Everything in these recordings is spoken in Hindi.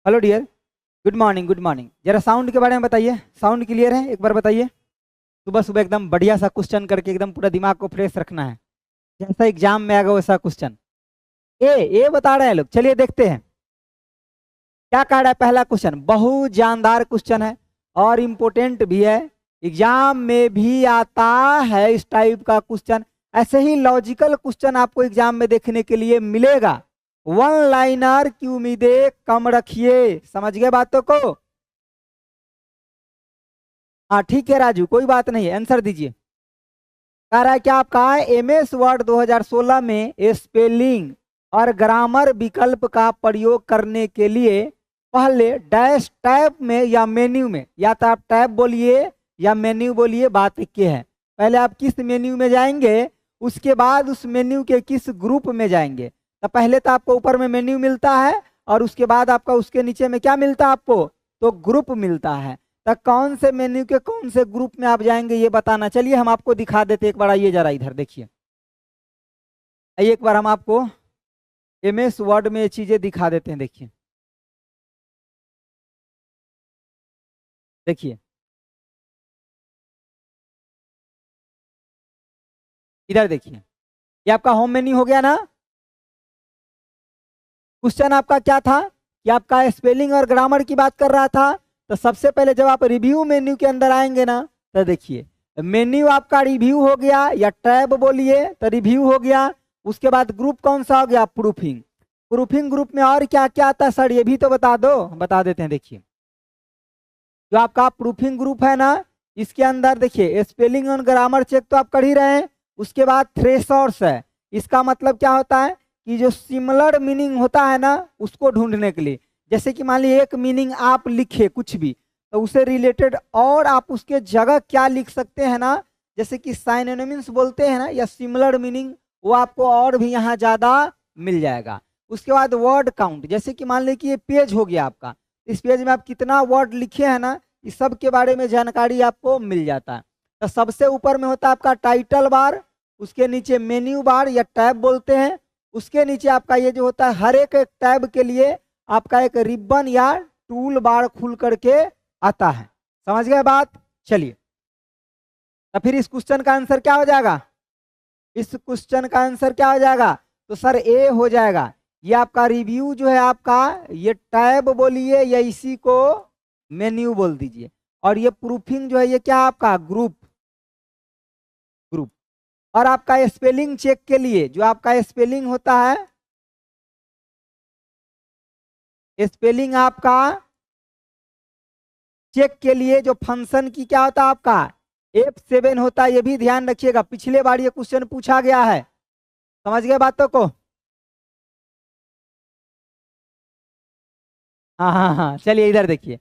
Hello dear, good morning good morning. जरा साउंड के बारे में बताइए, साउंड क्लियर है? एक बार बताइए। सुबह सुबह एकदम बढ़िया सा क्वेश्चन करके एकदम पूरा दिमाग को फ्रेश रखना है, जैसा एग्जाम में आएगा वैसा क्वेश्चन। ए बता रहे हैं लोग, चलिए देखते हैं क्या कह रहा है। पहला क्वेश्चन बहुत जानदार क्वेश्चन है और इम्पोर्टेंट भी है, एग्जाम में भी आता है इस टाइप का क्वेश्चन। ऐसे ही लॉजिकल क्वेश्चन आपको एग्जाम में देखने के लिए मिलेगा। वन लाइनर की उम्मीदें कम रखिए, समझ गए बातों को? हाँ ठीक है राजू, कोई बात नहीं, आंसर दीजिए। कह रहा है क्या आपका MS वर्ड 2016 में स्पेलिंग और ग्रामर विकल्प का प्रयोग करने के लिए पहले डैश टैब में या मेन्यू में, या तो आप टैब बोलिए या मेन्यू बोलिए, बात एक है। पहले आप किस मेन्यू में जाएंगे, उसके बाद उस मेन्यू के किस ग्रुप में जाएंगे। तो पहले तो आपको ऊपर में मेन्यू मिलता है और उसके बाद आपका उसके नीचे में क्या मिलता है आपको, तो ग्रुप मिलता है। तो कौन से मेन्यू के कौन से ग्रुप में आप जाएंगे ये बताना। चलिए हम आपको दिखा देते एक बार, आइए जरा इधर देखिए, आइए एक बार हम आपको MS वर्ड में ये चीजें दिखा देते हैं। देखिए देखिए इधर देखिए, ये आपका होम मेन्यू हो गया ना। क्वेश्चन आपका क्या था कि आपका स्पेलिंग और ग्रामर की बात कर रहा था। तो सबसे पहले जब आप रिव्यू मेन्यू के अंदर आएंगे ना, तो देखिए मेन्यू आपका रिव्यू हो गया, या टैब बोलिए तो रिव्यू हो गया। उसके बाद ग्रुप कौन सा हो गया, प्रूफिंग। प्रूफिंग ग्रुप में और क्या क्या आता है सर, ये भी तो बता दो। बता देते हैं। देखिए जो आपका प्रूफिंग ग्रुप है ना, इसके अंदर देखिए स्पेलिंग और ग्रामर चेक तो आप कर ही रहे हैं। उसके बाद थ्रेशोर्ड्स है, इसका मतलब क्या होता है कि जो सिमिलर मीनिंग होता है ना उसको ढूंढने के लिए। जैसे कि मान लीजिए एक मीनिंग आप लिखे कुछ भी, तो उसे रिलेटेड और आप उसके जगह क्या लिख सकते हैं ना, जैसे कि साइनोनिम्स बोलते हैं ना, या सिमिलर मीनिंग, वो आपको और भी यहाँ ज़्यादा मिल जाएगा। उसके बाद वर्ड काउंट, जैसे कि मान लीजिए कि ये पेज हो गया आपका, इस पेज में आप कितना वर्ड लिखे हैं ना, इस सब के बारे में जानकारी आपको मिल जाता है। तो सबसे ऊपर में होता है आपका टाइटल बार, उसके नीचे मेन्यू बार या टैब बोलते हैं, उसके नीचे आपका ये जो होता है हर एक टैब के लिए आपका एक रिबन या टूल बार खुल करके आता है। समझ गए बात? चलिए तो फिर इस क्वेश्चन का आंसर क्या हो जाएगा, इस क्वेश्चन का आंसर क्या हो जाएगा, तो सर ए हो जाएगा। ये आपका रिव्यू जो है आपका, ये टैब बोलिए या इसी को मेन्यू बोल दीजिए। और ये प्रूफिंग जो है ये क्या आपका ग्रुप। और आपका स्पेलिंग चेक के लिए जो आपका स्पेलिंग होता है, स्पेलिंग आपका चेक के लिए जो फंक्शन की क्या होता है आपका F7 होता है। ये भी ध्यान रखिएगा, पिछले बार ये क्वेश्चन पूछा गया है। समझ गए बातों को? हाँ, चलिए इधर देखिए,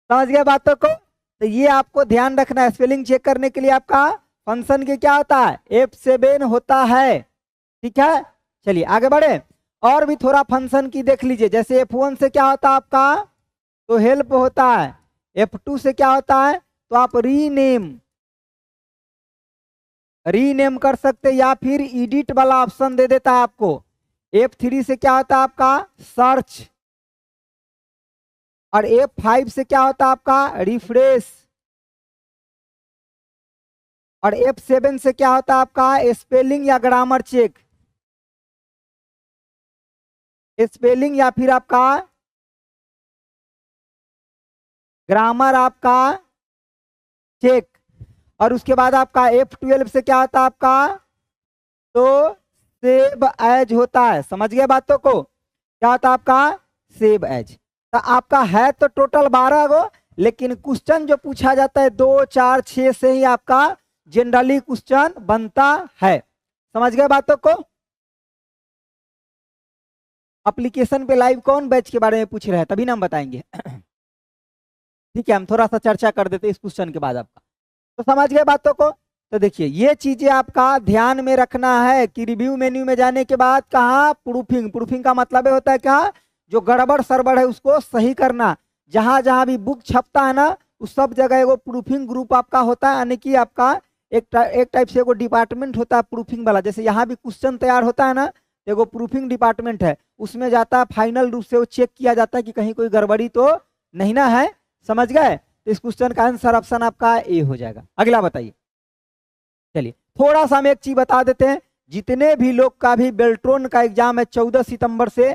समझ गए बातों को? तो ये आपको ध्यान रखना है, स्पेलिंग चेक करने के लिए आपका फंक्शन के क्या होता है, F7 होता है। ठीक है, चलिए आगे बढ़े। और भी थोड़ा फंक्शन की देख लीजिए, जैसे F1 से क्या होता है आपका, तो हेल्प होता है। F2 से क्या होता है, तो आप रीनेम कर सकते, या फिर एडिट वाला ऑप्शन दे देता है आपको। F3 से क्या होता है आपका, सर्च। और F5 से क्या होता है आपका, रिफ्रेश। और F7 से क्या होता है आपका, स्पेलिंग या ग्रामर चेक। स्पेलिंग या फिर आपका ग्रामर आपका चेक। और उसके बाद आपका F12 से क्या होता है आपका, तो सेव एज होता है। समझ गए बातों को? क्या होता है आपका, सेव एज। तो आपका है तो टोटल 12 गो, लेकिन क्वेश्चन जो पूछा जाता है 2, 4, 6 से ही आपका जनरली क्वेश्चन बनता है। समझ गए बातों को? एप्लीकेशन पे लाइव कौन बैच के बारे में पूछ रहे हैं, तभी ना हम बताएंगे। ठीक है, हम थोड़ा सा चर्चा कर देते इस क्वेश्चन के बाद आपका। तो समझ गए बातों को? तो देखिए ये चीजें आपका ध्यान में रखना है कि रिव्यू मेन्यू में जाने के बाद कहाँ प्रूफिंग। प्रूफिंग का मतलब होता है क्या, जो गड़बड़ सरबड़ है उसको सही करना। जहां जहां भी बुक छपता है ना, उस सब जगह वो प्रूफिंग ग्रुप आपका होता है, यानी कि आपका एक टाइप से वो डिपार्टमेंट होता है प्रूफिंग वाला। जैसे यहाँ भी क्वेश्चन तैयार होता है ना, एगो प्रूफिंग डिपार्टमेंट है, उसमें जाता है, फाइनल रूप से वो चेक किया जाता है कि कहीं कोई गड़बड़ी तो नहीं ना है। समझ गए? तो इस क्वेश्चन का आंसर ऑप्शन आपका ए हो जाएगा। अगला बताइए। चलिए थोड़ा सा हम एक चीज बता देते हैं, जितने भी लोग का भी बेल्ट्रॉन का एग्जाम है 14 सितंबर से,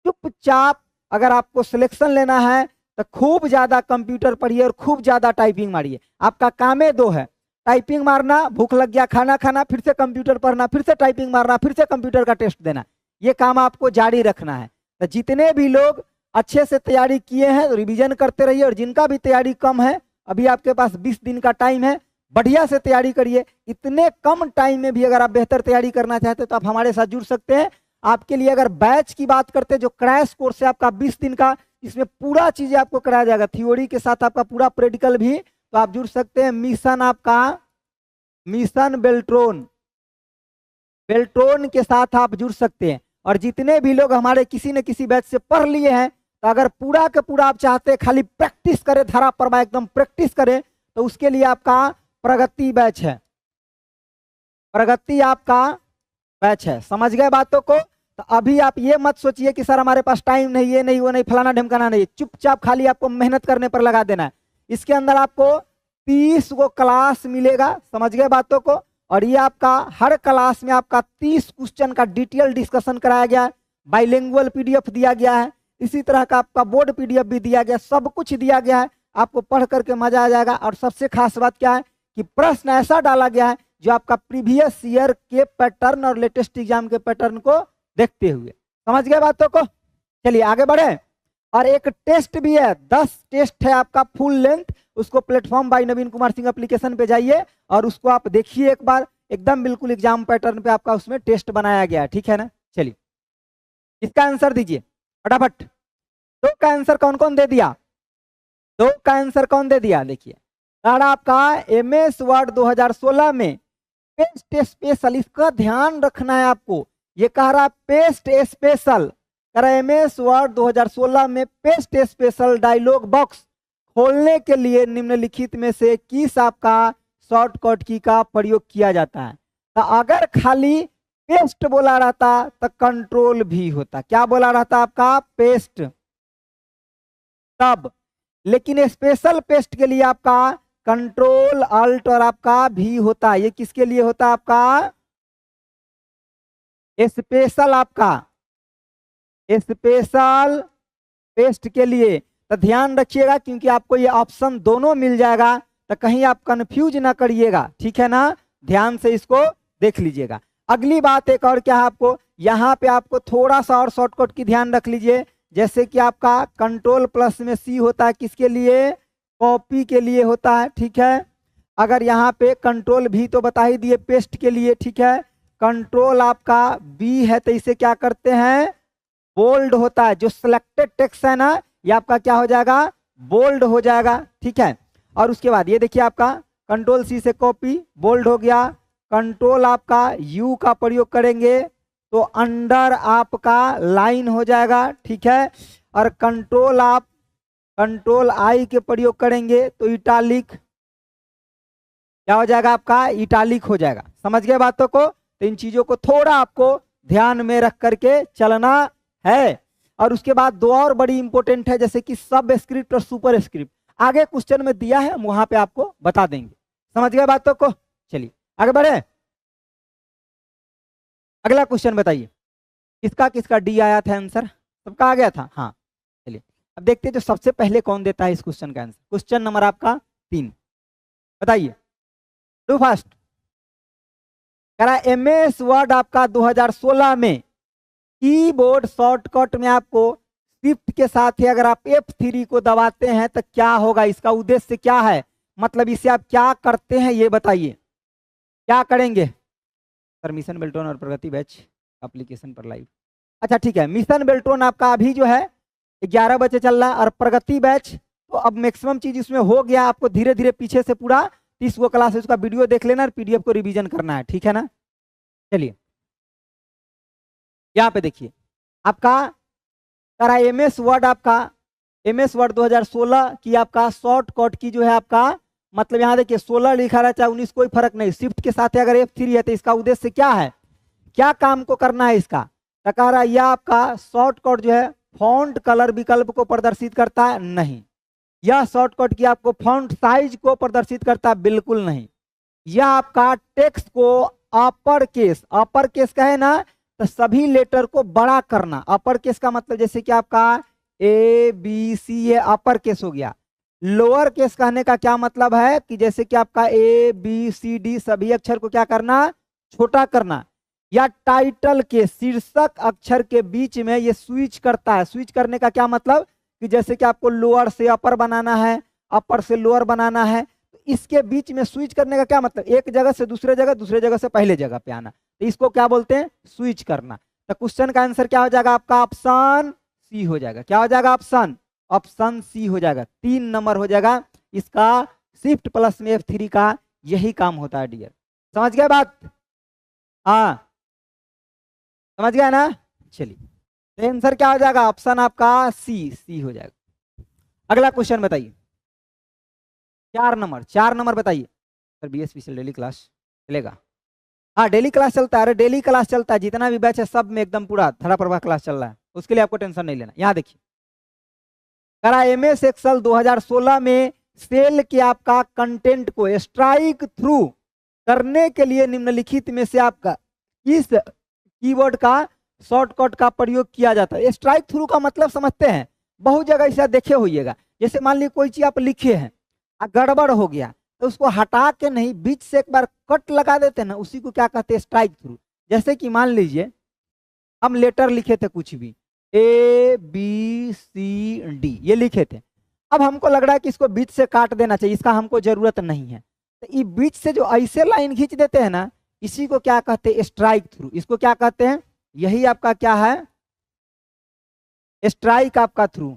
चुपचाप अगर आपको सिलेक्शन लेना है तो खूब ज्यादा कंप्यूटर पढ़िए और खूब ज्यादा टाइपिंग मारिए। आपका काम है दो है, टाइपिंग मारना, भूख लग गया खाना खाना, फिर से कंप्यूटर पढ़ना, फिर से टाइपिंग मारना, फिर से कंप्यूटर का टेस्ट देना। ये काम आपको जारी रखना है। तो जितने भी लोग अच्छे से तैयारी किए हैं तो रिवीजन करते रहिए, और जिनका भी तैयारी कम है, अभी आपके पास 20 दिन का टाइम है, बढ़िया से तैयारी करिए। इतने कम टाइम में भी अगर आप बेहतर तैयारी करना चाहते हैं तो आप हमारे साथ जुड़ सकते हैं। आपके लिए अगर बैच की बात करते हैं, जो क्रैश कोर्स है आपका 20 दिन का, इसमें पूरा चीजें आपको कराया जाएगा, थ्योरी के साथ आपका पूरा प्रैक्टिकल भी। तो आप जुड़ सकते हैं। मिशन आपका मिशन बेल्ट्रॉन, बेल्ट्रॉन के साथ आप जुड़ सकते हैं। और जितने भी लोग हमारे किसी न किसी बैच से पढ़ लिए हैं, तो अगर पूरा का पूरा आप चाहते हैं खाली प्रैक्टिस करें, धारा पर एकदम प्रैक्टिस करें, तो उसके लिए आपका प्रगति बैच है, प्रगति आपका बैच है। समझ गए बातों को? तो अभी आप ये मत सोचिए कि सर हमारे पास टाइम नहीं, ये नहीं, वो नहीं, फलाना ढमकाना नहीं। चुपचाप खाली आपको मेहनत करने पर लगा देना है। इसके अंदर आपको 30 को क्लास मिलेगा। समझ गए बातों को? और ये आपका हर क्लास में आपका 30 क्वेश्चन का डिटेल डिस्कशन कराया गया है, बाइलिंगुअल पीडीएफ दिया गया है, इसी तरह का आपका बोर्ड पीडीएफ भी दिया गया, सब कुछ दिया गया है। आपको पढ़ करके मजा आ जाएगा। और सबसे खास बात क्या है कि प्रश्न ऐसा डाला गया है जो आपका प्रीवियस ईयर के पैटर्न और लेटेस्ट एग्जाम के पैटर्न को देखते हुए। समझ गए बातों को? चलिए आगे बढ़े। और एक टेस्ट भी है, 10 टेस्ट है आपका फुल लेंथ। उसको प्लेटफॉर्म बाय नवीन कुमार सिंह एप्लीकेशन पे जाइए और उसको आप देखिए एक बार, एकदम बिल्कुल एग्जाम पैटर्न पे आपका उसमें टेस्ट बनाया गया है। ठीक है ना? चलिए इसका आंसर दीजिए फटाफट। 2 का आंसर कौन कौन दे दिया? 2 का आंसर कौन दे दिया? देखिए आपका MS वर्ड 2016 में पेस्ट स्पेशल, इसका ध्यान रखना है आपको। ये कह रहा पेस्ट स्पेशल, कह रहा MS वर्ड 2016 में पेस्ट स्पेशल डायलॉग बॉक्स खोलने के लिए निम्नलिखित में से किस आपका शॉर्टकट की का प्रयोग किया जाता है? तो अगर खाली पेस्ट बोला रहता तो कंट्रोल भी होता। क्या बोला रहता आपका? पेस्ट। तब लेकिन स्पेशल पेस्ट के लिए आपका कंट्रोल अल्ट और आपका भी होता है। ये किसके लिए होता है? आपका स्पेशल, आपका स्पेशल पेस्ट के लिए। तो ध्यान रखिएगा क्योंकि आपको ये ऑप्शन दोनों मिल जाएगा, तो कहीं आप कंफ्यूज ना करिएगा। ठीक है ना? ध्यान से इसको देख लीजिएगा। अगली बात एक और क्या है आपको, यहाँ पे आपको थोड़ा सा और शॉर्टकट की ध्यान रख लीजिए। जैसे कि आपका कंट्रोल प्लस में C होता है, किसके लिए? कॉपी के लिए होता है। ठीक है? अगर यहाँ पे कंट्रोल भी तो बता ही दिए पेस्ट के लिए। ठीक है? कंट्रोल आपका B है तो इसे क्या करते हैं? बोल्ड होता है। जो सिलेक्टेड टेक्स्ट है ना, ये आपका क्या हो जाएगा? बोल्ड हो जाएगा। ठीक है? और उसके बाद ये देखिए आपका कंट्रोल C से कॉपी, बोल्ड हो गया। कंट्रोल आपका U का प्रयोग करेंगे तो अंडर आपका लाइन हो जाएगा। ठीक है? और कंट्रोल आप कंट्रोल I के प्रयोग करेंगे तो इटालिक, क्या हो जाएगा आपका? इटालिक हो जाएगा। समझ गए बातों को? तो इन चीजों को थोड़ा आपको ध्यान में रख करके चलना है। और उसके बाद 2 और बड़ी इंपॉर्टेंट है, जैसे कि सब स्क्रिप्ट और सुपर स्क्रिप्ट। आगे क्वेश्चन में दिया है, वहां पे आपको बता देंगे। समझ गए बातों को? चलिए आगे बढ़े। अगला क्वेश्चन बताइए, किसका किसका डी आया था आंसर? सबका आ गया था? हाँ चलिए अब देखते हैं जो सबसे पहले कौन देता है इस क्वेश्चन का आंसर। क्वेश्चन नंबर आपका 3, बताइए, डू फास्ट। कह रहा MS वर्ड आपका 2016 में कीबोर्ड शॉर्टकट में आपको शिफ्ट के साथ ही अगर आप F3 को दबाते हैं तो क्या होगा? इसका उद्देश्य क्या है? मतलब इसे आप क्या करते हैं ये बताइए। क्या करेंगे? सर मिशन बेल्ट्रॉन और प्रगति बैच एप्लीकेशन पर लाइव। अच्छा ठीक है, मिशन बेल्ट्रॉन आपका अभी जो है 11 बजे चल रहा है, और प्रगति बैच तो अब मैक्सिमम चीज इसमें हो गया। आपको धीरे धीरे पीछे से पूरा 30 गो क्लास उसका वीडियो देख लेना और PDF को रिवीजन करना है। ठीक है ना? चलिए यहाँ पे देखिए आपका सारा MS वर्ड, आपका MS वर्ड 2016 की आपका शॉर्टकट की जो है आपका, मतलब यहाँ देखिए 16 लिखा रहा चाहे 19 कोई फर्क नहीं। शिफ्ट के साथ अगर F3 है तो इसका उद्देश्य क्या है? क्या काम को करना है इसका? तो कह रहा है यह आपका शॉर्टकट जो है फॉन्ट कलर विकल्प को प्रदर्शित करता है, नहीं। यह शॉर्टकट की आपको फॉन्ट साइज को प्रदर्शित करता है, बिल्कुल नहीं। यह आपका टेक्स्ट को अपर केस का है ना, तो सभी लेटर को बड़ा करना। अपर केस का मतलब जैसे कि आपका ABC ये अपर केस हो गया। लोअर केस कहने का क्या मतलब है कि जैसे कि आपका ABCD सभी अक्षर को क्या करना, छोटा करना। या टाइटल के शीर्षक अक्षर के बीच में ये स्विच करता है। स्विच करने का क्या मतलब कि जैसे कि आपको लोअर से अपर बनाना है, अपर से लोअर बनाना है, तो इसके बीच में स्विच करने का क्या मतलब, एक जगह से दूसरे जगह, दूसरे जगह से पहले जगह पे आना, तो इसको क्या बोलते हैं, स्विच करना। तो क्वेश्चन का आंसर क्या हो जाएगा आपका, ऑप्शन सी हो जाएगा। क्या हो जाएगा, ऑप्शन सी हो जाएगा। 3 नंबर हो जाएगा इसका। शिफ्ट प्लस में F3 का यही काम होता है डियर। समझ गए बात, हाँ समझ गया ना। चलिए आंसर क्या हो जाएगा, ऑप्शन आपका सी हो जाएगा। अगला क्वेश्चन बताइए, 4 नंबर बताइए। Sir BS special daily class चलेगा? हाँ डेली क्लास चलता है, अरे डेली क्लास चलता है, जितना भी बैच है सब में एकदम पूरा धड़ा प्रभा क्लास चल रहा है, उसके लिए आपको टेंशन नहीं लेना। यहाँ देखिए करा MS एक्सेल 2016 में सेल के आपका कंटेंट को स्ट्राइक थ्रू करने के लिए निम्नलिखित में से आपका इस कीवर्ड का शॉर्टकट का प्रयोग किया जाता है। स्ट्राइक थ्रू का मतलब समझते हैं, बहुत जगह ऐसा देखे होइएगा। जैसे मान लीजिए कोई चीज आप लिखे हैं, गड़बड़ हो गया, तो उसको हटा के नहीं बीच से एक बार कट लगा देते हैं ना, उसी को क्या कहते हैं, स्ट्राइक थ्रू। जैसे कि मान लीजिए हम लेटर लिखे थे कुछ भी ABCD ये लिखे थे, अब हमको लग रहा है कि इसको बीच से काट देना चाहिए, इसका हमको जरूरत नहीं है, तो ये बीच से जो ऐसे लाइन खींच देते हैं ना, इसी को क्या कहते हैं, स्ट्राइक थ्रू। इसको क्या कहते हैं, यही आपका क्या है, स्ट्राइक आपका थ्रू।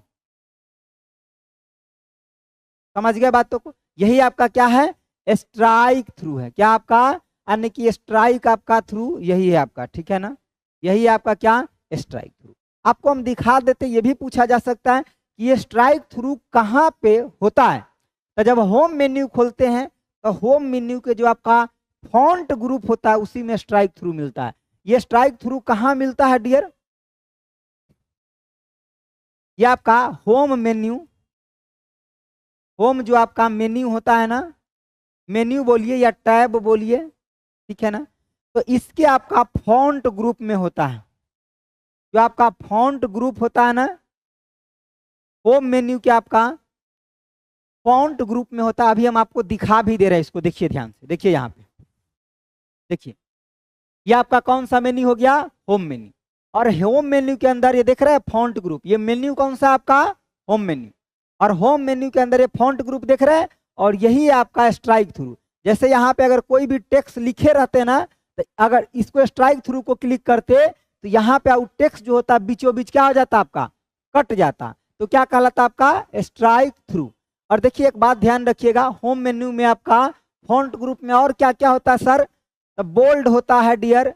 समझ गए बातों को, यही आपका क्या है, स्ट्राइक थ्रू है। क्या आपका, यानी कि स्ट्राइक आपका थ्रू यही है आपका, ठीक है ना, यही आपका क्या, स्ट्राइक थ्रू। आपको हम दिखा देते, ये भी पूछा जा सकता है कि ये स्ट्राइक थ्रू कहाँ पे होता है। तो जब होम मेन्यू खोलते हैं, तो होम मेन्यू के जो आपका फॉन्ट ग्रुप होता है उसी में स्ट्राइक थ्रू मिलता है। ये स्ट्राइक थ्रू कहाँ मिलता है डियर, ये आपका होम मेन्यू, होम जो आपका मेन्यू होता है ना, मेन्यू बोलिए या टैब बोलिए, ठीक है ना, तो इसके आपका फॉन्ट ग्रुप में होता है। जो आपका फॉन्ट ग्रुप होता है ना, होम मेन्यू के आपका फॉन्ट ग्रुप में होता है। अभी हम आपको दिखा भी दे रहे हैं इसको, देखिए ध्यान से, देखिए यहाँ पे देखिए, ये आपका कौन सा मेन्यू हो गया, होम मेन्यू। और होम मेन्यू के अंदर ये देख रहे हैं फॉन्ट ग्रुप, ये मेन्यू कौन सा आपका, होम मेन्यू। और होम मेन्यू के अंदर ये फॉन्ट ग्रुप देख रहे हैं, और यही आपका स्ट्राइक थ्रू। जैसे यहाँ पे अगर कोई भी टेक्स्ट लिखे रहते ना, तो अगर इसको स्ट्राइक थ्रू को क्लिक करते तो यहाँ पे टेक्स्ट जो होता है बीचों बीच क्या हो जाता आपका, कट जाता, तो क्या कहलाता आपका, स्ट्राइक थ्रू। और देखिए एक बात ध्यान रखिएगा, होम मेन्यू में आपका फॉन्ट ग्रुप में और क्या क्या होता है सर, तो बोल्ड होता है डियर,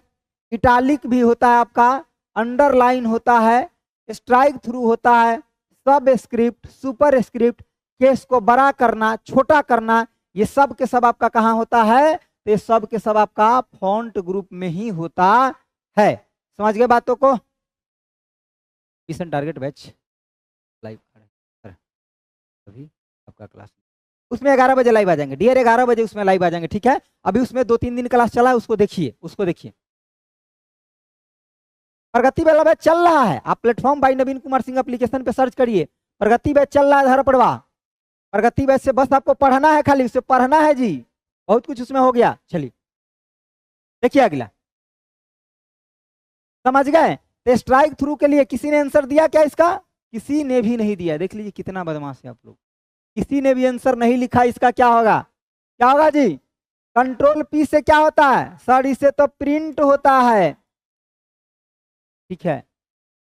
इटालिक भी होता है आपका, अंडरलाइन होता है, स्ट्राइक थ्रू होता है, सब स्क्रिप्ट, सुपर स्क्रिप्ट, केस को बड़ा करना, छोटा करना, ये सब के सब आपका कहाँ होता है, तो ये सब के सब आपका फॉन्ट ग्रुप में ही होता है। समझ गए बातों को। मिशन टारगेट बैच लाइव अभी आपका क्लास उसमें 11 बजे लाइव आ जाएंगे डियर, 11 बजे उसमें लाइव आ जाएंगे, ठीक है। अभी उसमें 2-3 दिन क्लास चला है, उसको देखिए, उसको देखिए। प्रगति वाला बैच चल रहा है, आप प्लेटफॉर्म बाय नवीन कुमार सिंह एप्लीकेशन पे सर्च करिए, प्रगति बैच चल रहा है धर पड़वा। प्रगति बैच से बस आपको पढ़ना है, खाली उससे पढ़ना है जी, बहुत कुछ उसमें हो गया। चलिए देखिए अगला, समझ गए। तो स्ट्राइक थ्रू के लिए किसी ने आंसर दिया क्या इसका, किसी ने भी नहीं दिया। देख लीजिए कितना बदमाश है आप लोग, किसी ने भी आंसर नहीं लिखा। इसका क्या होगा, क्या होगा जी, कंट्रोल P से क्या होता है सर, इसे तो प्रिंट होता है, ठीक है।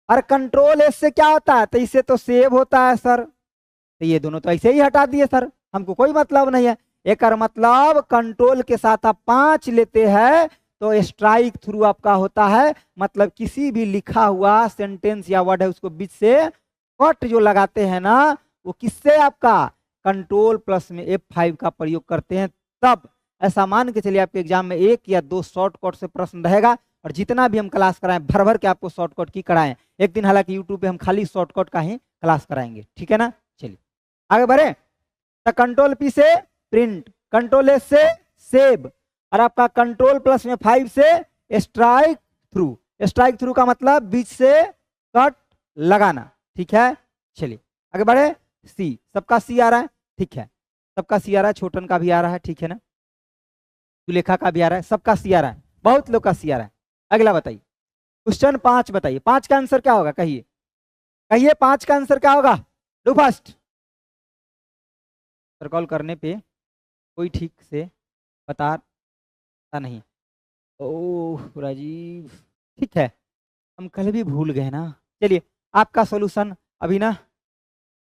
और कंट्रोल S से क्या होता है, तो इसे तो सेव होता है सर। तो ये दोनों तो ऐसे ही हटा दिए सर, हमको कोई मतलब नहीं है। एक मतलब कंट्रोल के साथ आप 5 लेते हैं तो स्ट्राइक थ्रू आपका होता है, मतलब किसी भी लिखा हुआ सेंटेंस या वर्ड है उसको बीच से कट जो लगाते हैं ना, वो किससे आपका कंट्रोल प्लस में F5 का प्रयोग करते हैं। तब ऐसा मान के चलिए आपके एग्जाम में 1 या 2 शॉर्टकट से प्रश्न रहेगा, और जितना भी हम क्लास कराएं भर भर के आपको शॉर्टकट की कराएं। एक दिन हालांकि यूट्यूब पे हम खाली शॉर्टकट का ही क्लास कराएंगे, ठीक है ना। चलिए आगे बढ़े। तो कंट्रोल पी से प्रिंट, कंट्रोल एस से सेव, और आपका कंट्रोल प्लस में 5 से स्ट्राइक थ्रू। स्ट्राइक थ्रू का मतलब बीच से कट लगाना, ठीक है। चलिए आगे बढ़े। सी, सबका सी आ रहा है, ठीक है, सबका सी आ रहा है, छोटन का भी आ रहा है, ठीक है ना, सुलेखा का भी आ रहा है, सबका सी आ रहा है, बहुत लोग का सी आ रहा है। अगला बताइए क्वेश्चन 5 बताइए, 5 का आंसर क्या होगा, कहिए कहिए 5 का आंसर क्या होगा, डू फास्ट। कॉल करने पे कोई ठीक से बताता नहीं। ओह राजीव, ठीक है, हम कल भी भूल गए ना। चलिए आपका सॉल्यूशन अभी ना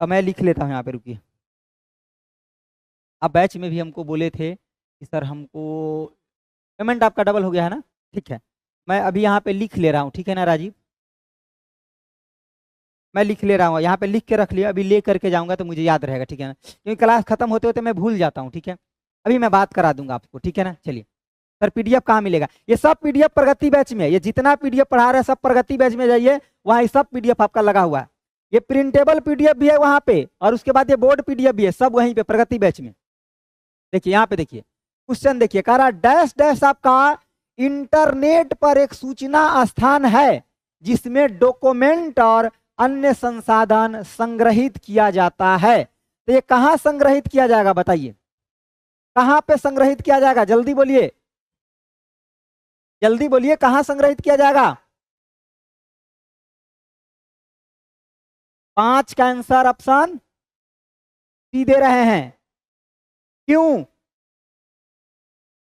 मैं लिख लेता हूँ यहाँ पे, रुकिए। आप बैच में भी हमको बोले थे कि सर हमको पेमेंट आपका डबल हो गया है ना, ठीक है, मैं अभी यहाँ पे लिख ले रहा हूँ, ठीक है ना राजीव, मैं लिख ले रहा हूँ, यहाँ पे लिख के रख लिया, अभी ले करके जाऊंगा तो मुझे याद रहेगा, ठीक है ना, क्योंकि क्लास खत्म होते होते मैं भूल जाता हूँ, ठीक है। अभी मैं बात करा दूंगा आपको, ठीक है ना। चलिए सर पीडीएफ कहाँ मिलेगा, ये सब पीडीएफ प्रगति बैच में है, ये जितना पीडीएफ पढ़ा रहे हैं सब प्रगति बैच में जाइए, वहाँ सब पीडीएफ आपका लगा हुआ है। ये प्रिंटेबल पीडीएफ भी है वहाँ पे, और उसके बाद ये बोर्ड पीडीएफ भी है, सब वहीं पे प्रगति बैच में। देखिए यहाँ पे देखिए क्वेश्चन देखिए, कह रहा डैश डैश आपका इंटरनेट पर एक सूचना स्थान है जिसमें डॉक्यूमेंट और अन्य संसाधन संग्रहित किया जाता है। तो ये कहां संग्रहित किया जाएगा बताइए, कहां पे संग्रहित किया जाएगा, जल्दी बोलिए, जल्दी बोलिए, कहां संग्रहित किया जाएगा। 5 का आंसर ऑप्शन सी दे रहे हैं, क्यों,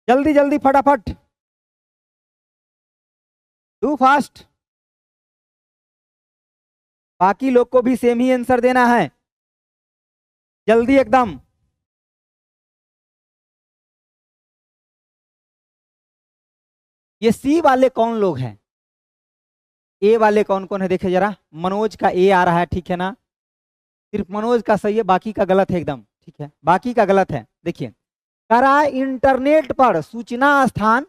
जल्दी जल्दी फटाफट, डू फास्ट, बाकी लोग को भी सेम ही आंसर देना है, जल्दी एकदम। ये सी वाले कौन लोग हैं, ए वाले कौन कौन है देखे जरा, मनोज का ए आ रहा है, ठीक है ना, सिर्फ मनोज का सही है, बाकी का गलत है एकदम, ठीक है, बाकी का गलत है। देखिए कह रहा है इंटरनेट पर सूचना स्थान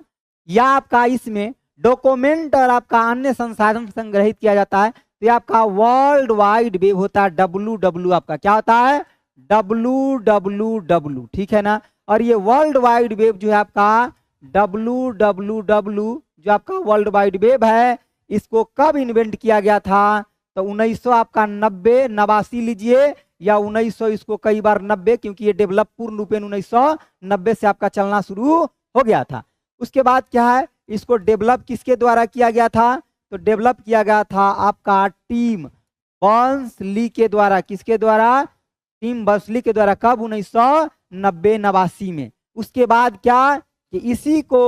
या आपका इसमें डॉक्यूमेंट और आपका अन्य संसाधन संग्रहित किया जाता है, तो ये आपका वर्ल्ड वाइड वेब होता है, WW आपका क्या होता है, WWW, ठीक है ना। और ये वर्ल्ड वाइड वेब जो है आपका WWW जो आपका वर्ल्ड वाइड वेब है, इसको कब इन्वेंट किया गया था, तो 1900 आपका 90 89 लीजिए, या 1900 इसको कई बार 90, क्योंकि ये डेवलप पूर्ण रूपेण 1990 से आपका चलना शुरू हो गया था। उसके बाद क्या है, इसको डेवलप किसके द्वारा किया गया था, तो डेवलप किया गया था आपका टीम बर्न्स ली के द्वारा, किसके द्वारा, टीम बर्न्स ली के द्वारा, कब 1990 89 में। उसके बाद क्या कि इसी को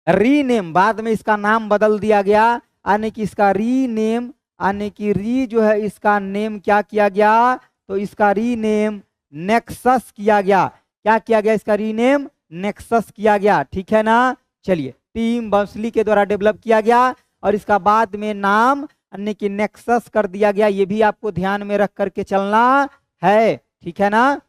रीनेम, बाद में इसका नाम बदल दिया गया, यानी कि इसका रीनेम, यानी कि री जो है इसका नेम क्या किया गया, तो इसका रीनेम नेक्सस किया गया, क्या किया गया, इसका रीनेम नेक्सस किया गया, ठीक है ना। चलिए टीम बर्न्स-ली के द्वारा डेवलप किया गया, और इसका बाद में नाम यानी कि नेक्सस कर दिया गया, ये भी आपको ध्यान में रख करके चलना है, ठीक है ना।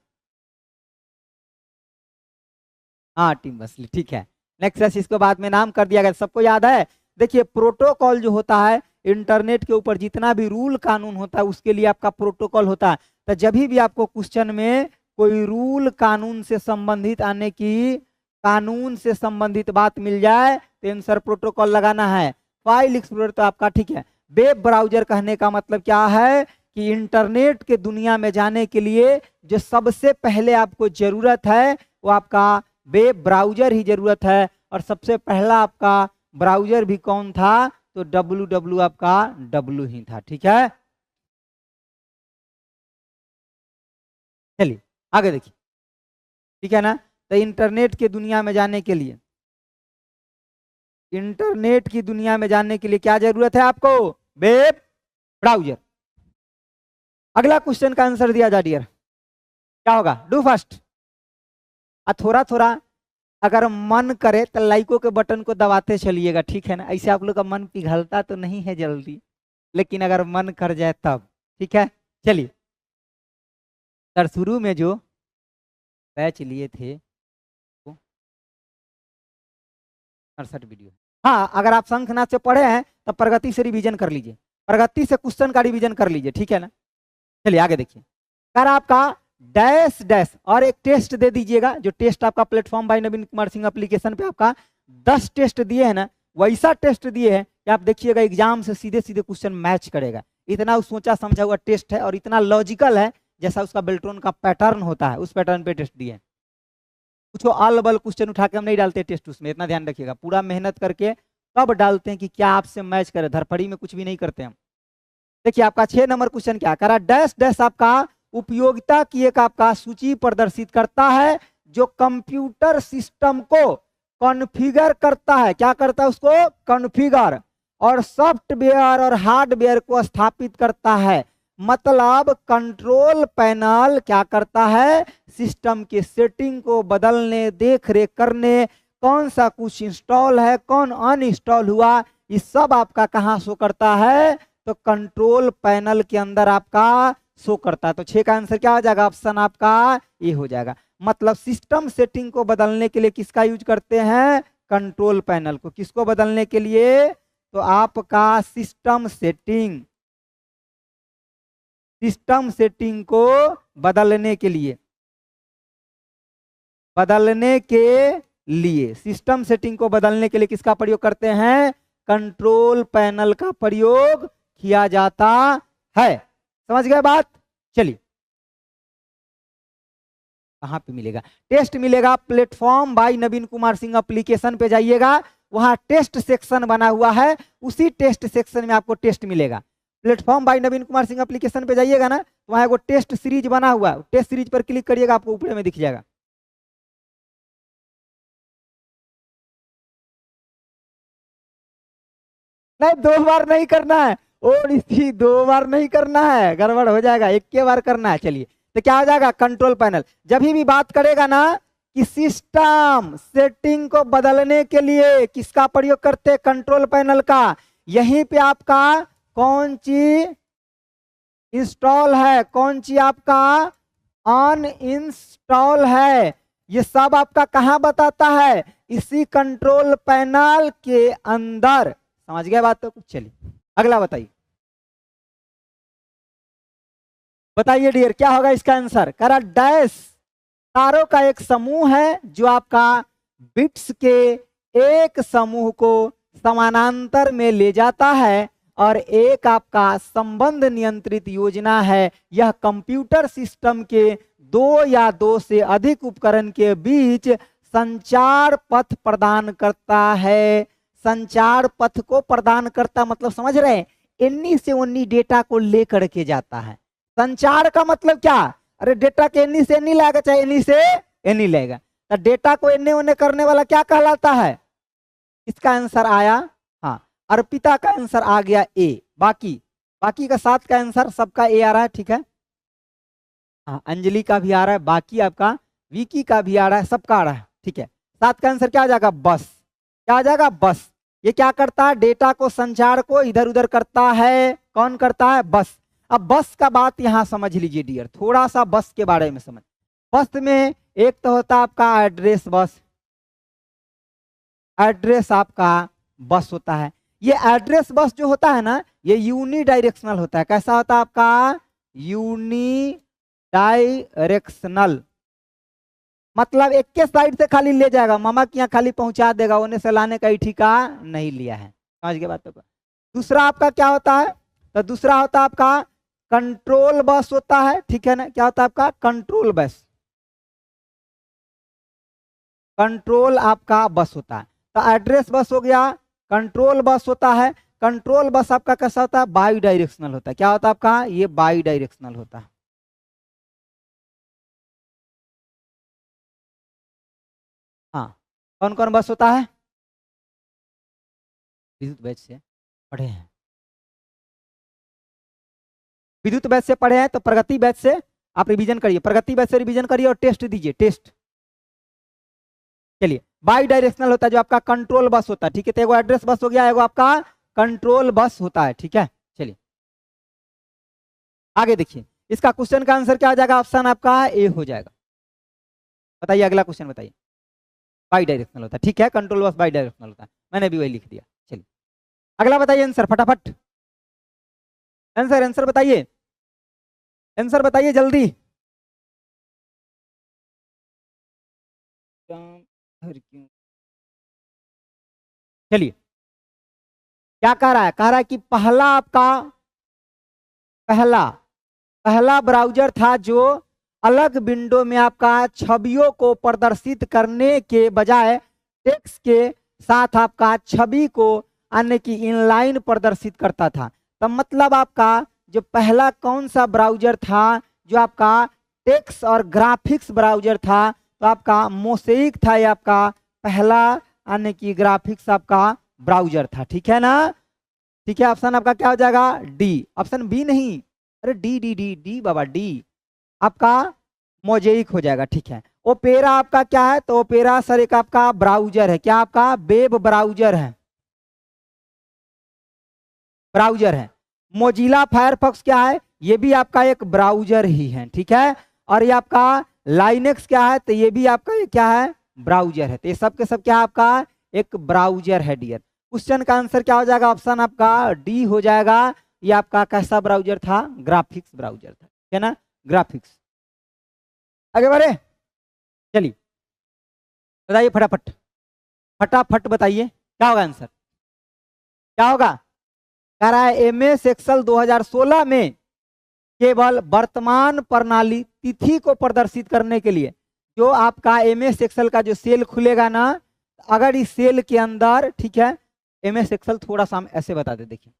हाँ टीम बर्न्स-ली, ठीक है, नेक्सस इसको बाद में नाम कर दिया गया, सबको याद है। देखिए प्रोटोकॉल जो होता है इंटरनेट के ऊपर, जितना भी रूल कानून होता है उसके लिए आपका प्रोटोकॉल होता है। तो जब भी आपको क्वेश्चन में कोई रूल कानून से संबंधित आने की, कानून से संबंधित बात मिल जाए तो आंसर प्रोटोकॉल लगाना है। फाइल एक्सप्लोरर तो आपका ठीक है। वेब ब्राउजर कहने का मतलब क्या है कि इंटरनेट के दुनिया में जाने के लिए जो सबसे पहले आपको जरूरत है वो आपका वेब ब्राउजर ही जरूरत है, और सबसे पहला आपका ब्राउजर भी कौन था, तो WW आपका W ही था, ठीक है। चलिए आगे देखिए, ठीक है ना। तो इंटरनेट की दुनिया में जाने के लिए, इंटरनेट की दुनिया में जाने के लिए क्या जरूरत है आपको, वेब ब्राउजर। अगला क्वेश्चन का आंसर दिया जा डियर, क्या होगा, डू फर्स्ट। थोड़ा थोड़ा अगर मन करे तो लाइकों के बटन को दबाते चलिएगा, ठीक है ना, ऐसे आप लोग का मन पिघलता तो नहीं है जल्दी, लेकिन अगर मन कर जाए तब, ठीक है। चलिए सर शुरू में जो बैच लिए थे वो 68 वीडियो हाँ, अगर आप शंखनाद से पढ़े हैं तब प्रगति से रिवीजन कर लीजिए, प्रगति से क्वेश्चन का रिवीजन कर लीजिए, ठीक है ना। चलिए आगे देखिए, कर आपका डैश डैश और एक टेस्ट दे दीजिएगा, जो टेस्ट आपका प्लेटफॉर्म बाय नवीन कुमार सिंह एप्लीकेशन पे आपका 10 टेस्ट दिए हैं ना, वैसा टेस्ट दिए हैं कि आप देखिएगा एग्जाम से सीधे सीधे क्वेश्चन मैच करेगा। इतना सोचा समझा हुआ टेस्ट है और इतना लॉजिकल है, जैसा उसका बेल्ट्रॉन का पैटर्न होता है उस पैटर्न पे टेस्ट दिए हैं। कुछ अल बल क्वेश्चन उठा के हम नहीं डालते टेस्ट, उसमें इतना ध्यान रखिएगा, पूरा मेहनत करके तब डालते हैं कि क्या आपसे मैच करे, धरफड़ी में कुछ भी नहीं करते हम। देखिए आपका 6 नंबर क्वेश्चन क्या करा, डैश डैश आपका उपयोगिता की एक आपका सूची प्रदर्शित करता है जो कंप्यूटर सिस्टम को कॉन्फ़िगर करता है। क्या करता है उसको? कॉन्फ़िगर, और सॉफ्टवेयर और हार्डवेयर को स्थापित करता है। मतलब कंट्रोल पैनल क्या करता है? सिस्टम के सेटिंग को बदलने, देख रेख करने, कौन सा कुछ इंस्टॉल है, कौन अनइंस्टॉल हुआ, ये सब आपका कहाँ शो करता है? तो कंट्रोल पैनल के अंदर आपका शो करता है। तो 6 का आंसर क्या हो जाएगा? ऑप्शन आपका ये हो जाएगा। मतलब सिस्टम सेटिंग को बदलने के लिए किसका यूज करते हैं? कंट्रोल पैनल को। किसको बदलने के लिए? तो आपका सिस्टम सेटिंग, सिस्टम सेटिंग को बदलने के लिए, बदलने के लिए सिस्टम सेटिंग को बदलने के लिए किसका प्रयोग करते हैं? कंट्रोल पैनल का प्रयोग किया जाता है। समझ गए बात? चलिए कहां पे मिलेगा टेस्ट? मिलेगा प्लेटफॉर्म बाय नवीन कुमार सिंह एप्लीकेशन पे जाइएगा, वहां टेस्ट सेक्शन बना हुआ है, उसी टेस्ट सेक्शन में आपको टेस्ट मिलेगा। प्लेटफॉर्म बाय नवीन कुमार सिंह एप्लीकेशन पे जाइएगा ना, तो वहां एगो टेस्ट सीरीज बना हुआ है, टेस्ट सीरीज पर क्लिक करिएगा, आपको ऊपर में दिख जाएगा। नहीं, 2 बार नहीं करना है, और इसी 2 बार नहीं करना है, गड़बड़ हो जाएगा, एक के बार करना है। चलिए तो क्या हो जाएगा? Control panel. जब भी बात करेगा ना कि सिस्टम सेटिंग को बदलने के लिए किसका प्रयोग करते हैं? कंट्रोल पैनल का। यहीं पे आपका कौन चीज इंस्टॉल है, कौन सी आपका अनइंस्टॉल है, ये सब आपका कहां बताता है? इसी कंट्रोल पैनल के अंदर। समझ गए बात? तो चलिए अगला बताइए, बताइए डियर क्या होगा इसका आंसर? करा डैश तारों का एक समूह है जो आपका बिट्स के एक समूह को समानांतर में ले जाता है, और एक आपका संबंध नियंत्रित योजना है। यह कंप्यूटर सिस्टम के 2 या 2 से अधिक उपकरण के बीच संचार पथ प्रदान करता है। संचार पथ को प्रदान करता मतलब समझ रहे हैं? इन्नी से उन्नी डेटा को लेकर के जाता है। संचार का मतलब क्या? अरे डेटा के इन्नी से इन्नी लाएगा, चाहे इन्नी से इन्नी लेगा, तो डेटा को इन्ने उन्ने करने वाला क्या कहलाता है? इसका आंसर आया, हाँ, अर्पिता का आंसर आ गया ए। बाकी का 7 का आंसर सबका ए आ रहा है, ठीक है। हाँ, अंजलि का भी आ रहा है, बाकी आपका विकी का भी आ रहा है, सबका आ रहा है, ठीक है। 7 का आंसर क्या आ जाएगा? बस। क्या आ जाएगा? बस। ये क्या करता है? डेटा को, संचार को इधर उधर करता है। कौन करता है? बस। अब बस का बात यहां समझ लीजिए डियर, थोड़ा सा बस के बारे में समझ। बस में एक तो होता है आपका एड्रेस बस, एड्रेस आपका बस होता है। ये एड्रेस बस जो होता है ना, ये यूनी डायरेक्शनल होता है। कैसा होता है आपका? यूनी डायरेक्शनल, मतलब एक के साइड से खाली ले जाएगा, मामा के यहाँ खाली पहुंचा देगा, उन्हें से लाने का ही ठिका नहीं लिया है। समझ गए बातों को? दूसरा आपका क्या होता है? तो दूसरा होता है आपका कंट्रोल बस होता है, ठीक है ना। क्या होता है आपका? कंट्रोल बस, कंट्रोल आपका बस होता है। तो एड्रेस बस हो गया, कंट्रोल बस होता है। कंट्रोल बस आपका कैसा होता है? बाई डायरेक्शनल होता है। क्या होता है आपका? ये बाई डायरेक्शनल होता है। हाँ, कौन कौन बस होता है? विद्युत बैच से पढ़े हैं, विद्युत बैच से पढ़े हैं तो प्रगति बैच से आप रिवीजन करिए, प्रगति बैच से रिवीजन करिए और टेस्ट दीजिए, टेस्ट। चलिए, बाई डायरेक्शनल होता है जो आपका कंट्रोल बस होता है, ठीक है। तो एगो एड्रेस बस हो गया, एगो आपका कंट्रोल बस होता है, ठीक है। चलिए आगे देखिए, इसका क्वेश्चन का आंसर क्या आ जाएगा? ऑप्शन आपका ए हो जाएगा। बताइए अगला क्वेश्चन बताइए। बाई डायरेक्शनल होता है, ठीक है, कंट्रोल बस बाई डायरेक्शनल होता है, मैंने भी वही लिख दिया। चलिए अगला बताइए आंसर फटाफट, आंसर आंसर बताइए, आंसर बताइए जल्दी। चलिए क्या कह रहा है, कह रहा है कि पहला आपका पहला पहला ब्राउजर था जो अलग विंडो में आपका छवियों को प्रदर्शित करने के बजाय टेक्स्ट के साथ आपका छवि को आने की इनलाइन प्रदर्शित करता था। तो मतलब आपका जो पहला कौन सा ब्राउजर था जो आपका टेक्स्ट और ग्राफिक्स ब्राउजर था, तो आपका मोसेइक था, ये आपका पहला आने की ग्राफिक्स आपका ब्राउजर था, ठीक है ना। ठीक है, ऑप्शन आपका क्या हो जाएगा, डी, ऑप्शन बी नहीं, अरे डी डी डी डी बाबा डी आपका मोजेइक हो जाएगा, ठीक है। ओपेरा आपका क्या है, तो ओपेरा सर एक आपका ब्राउजर है, क्या आपका वेब ब्राउजर है, ब्राउजर है। मोजिला फायरफॉक्स क्या है, ये भी आपका एक ब्राउजर ही है, ठीक है। और ये आपका लाइनेक्स क्या है, तो ये भी आपका ये क्या है, ब्राउजर है। तो ये सब के सब क्या आपका एक ब्राउजर है डियर। क्वेश्चन का आंसर क्या हो जाएगा, ऑप्शन आपका डी हो जाएगा। ये आपका कैसा ब्राउजर था, ग्राफिक्स ब्राउजर था, ठीक है ना, ग्राफिक्स। आगे बढ़े, चलिए बताइए फटाफट, फटाफट बताइए क्या होगा आंसर, क्या होगा। कह रहा है एमएस एक्सेल 2016 में केवल वर्तमान प्रणाली तिथि को प्रदर्शित करने के लिए जो आपका एमएस एक्सेल का जो सेल खुलेगा ना, अगर इस सेल के अंदर, ठीक है, एमएस एक्सेल थोड़ा सा हम ऐसे बता दे, देखिए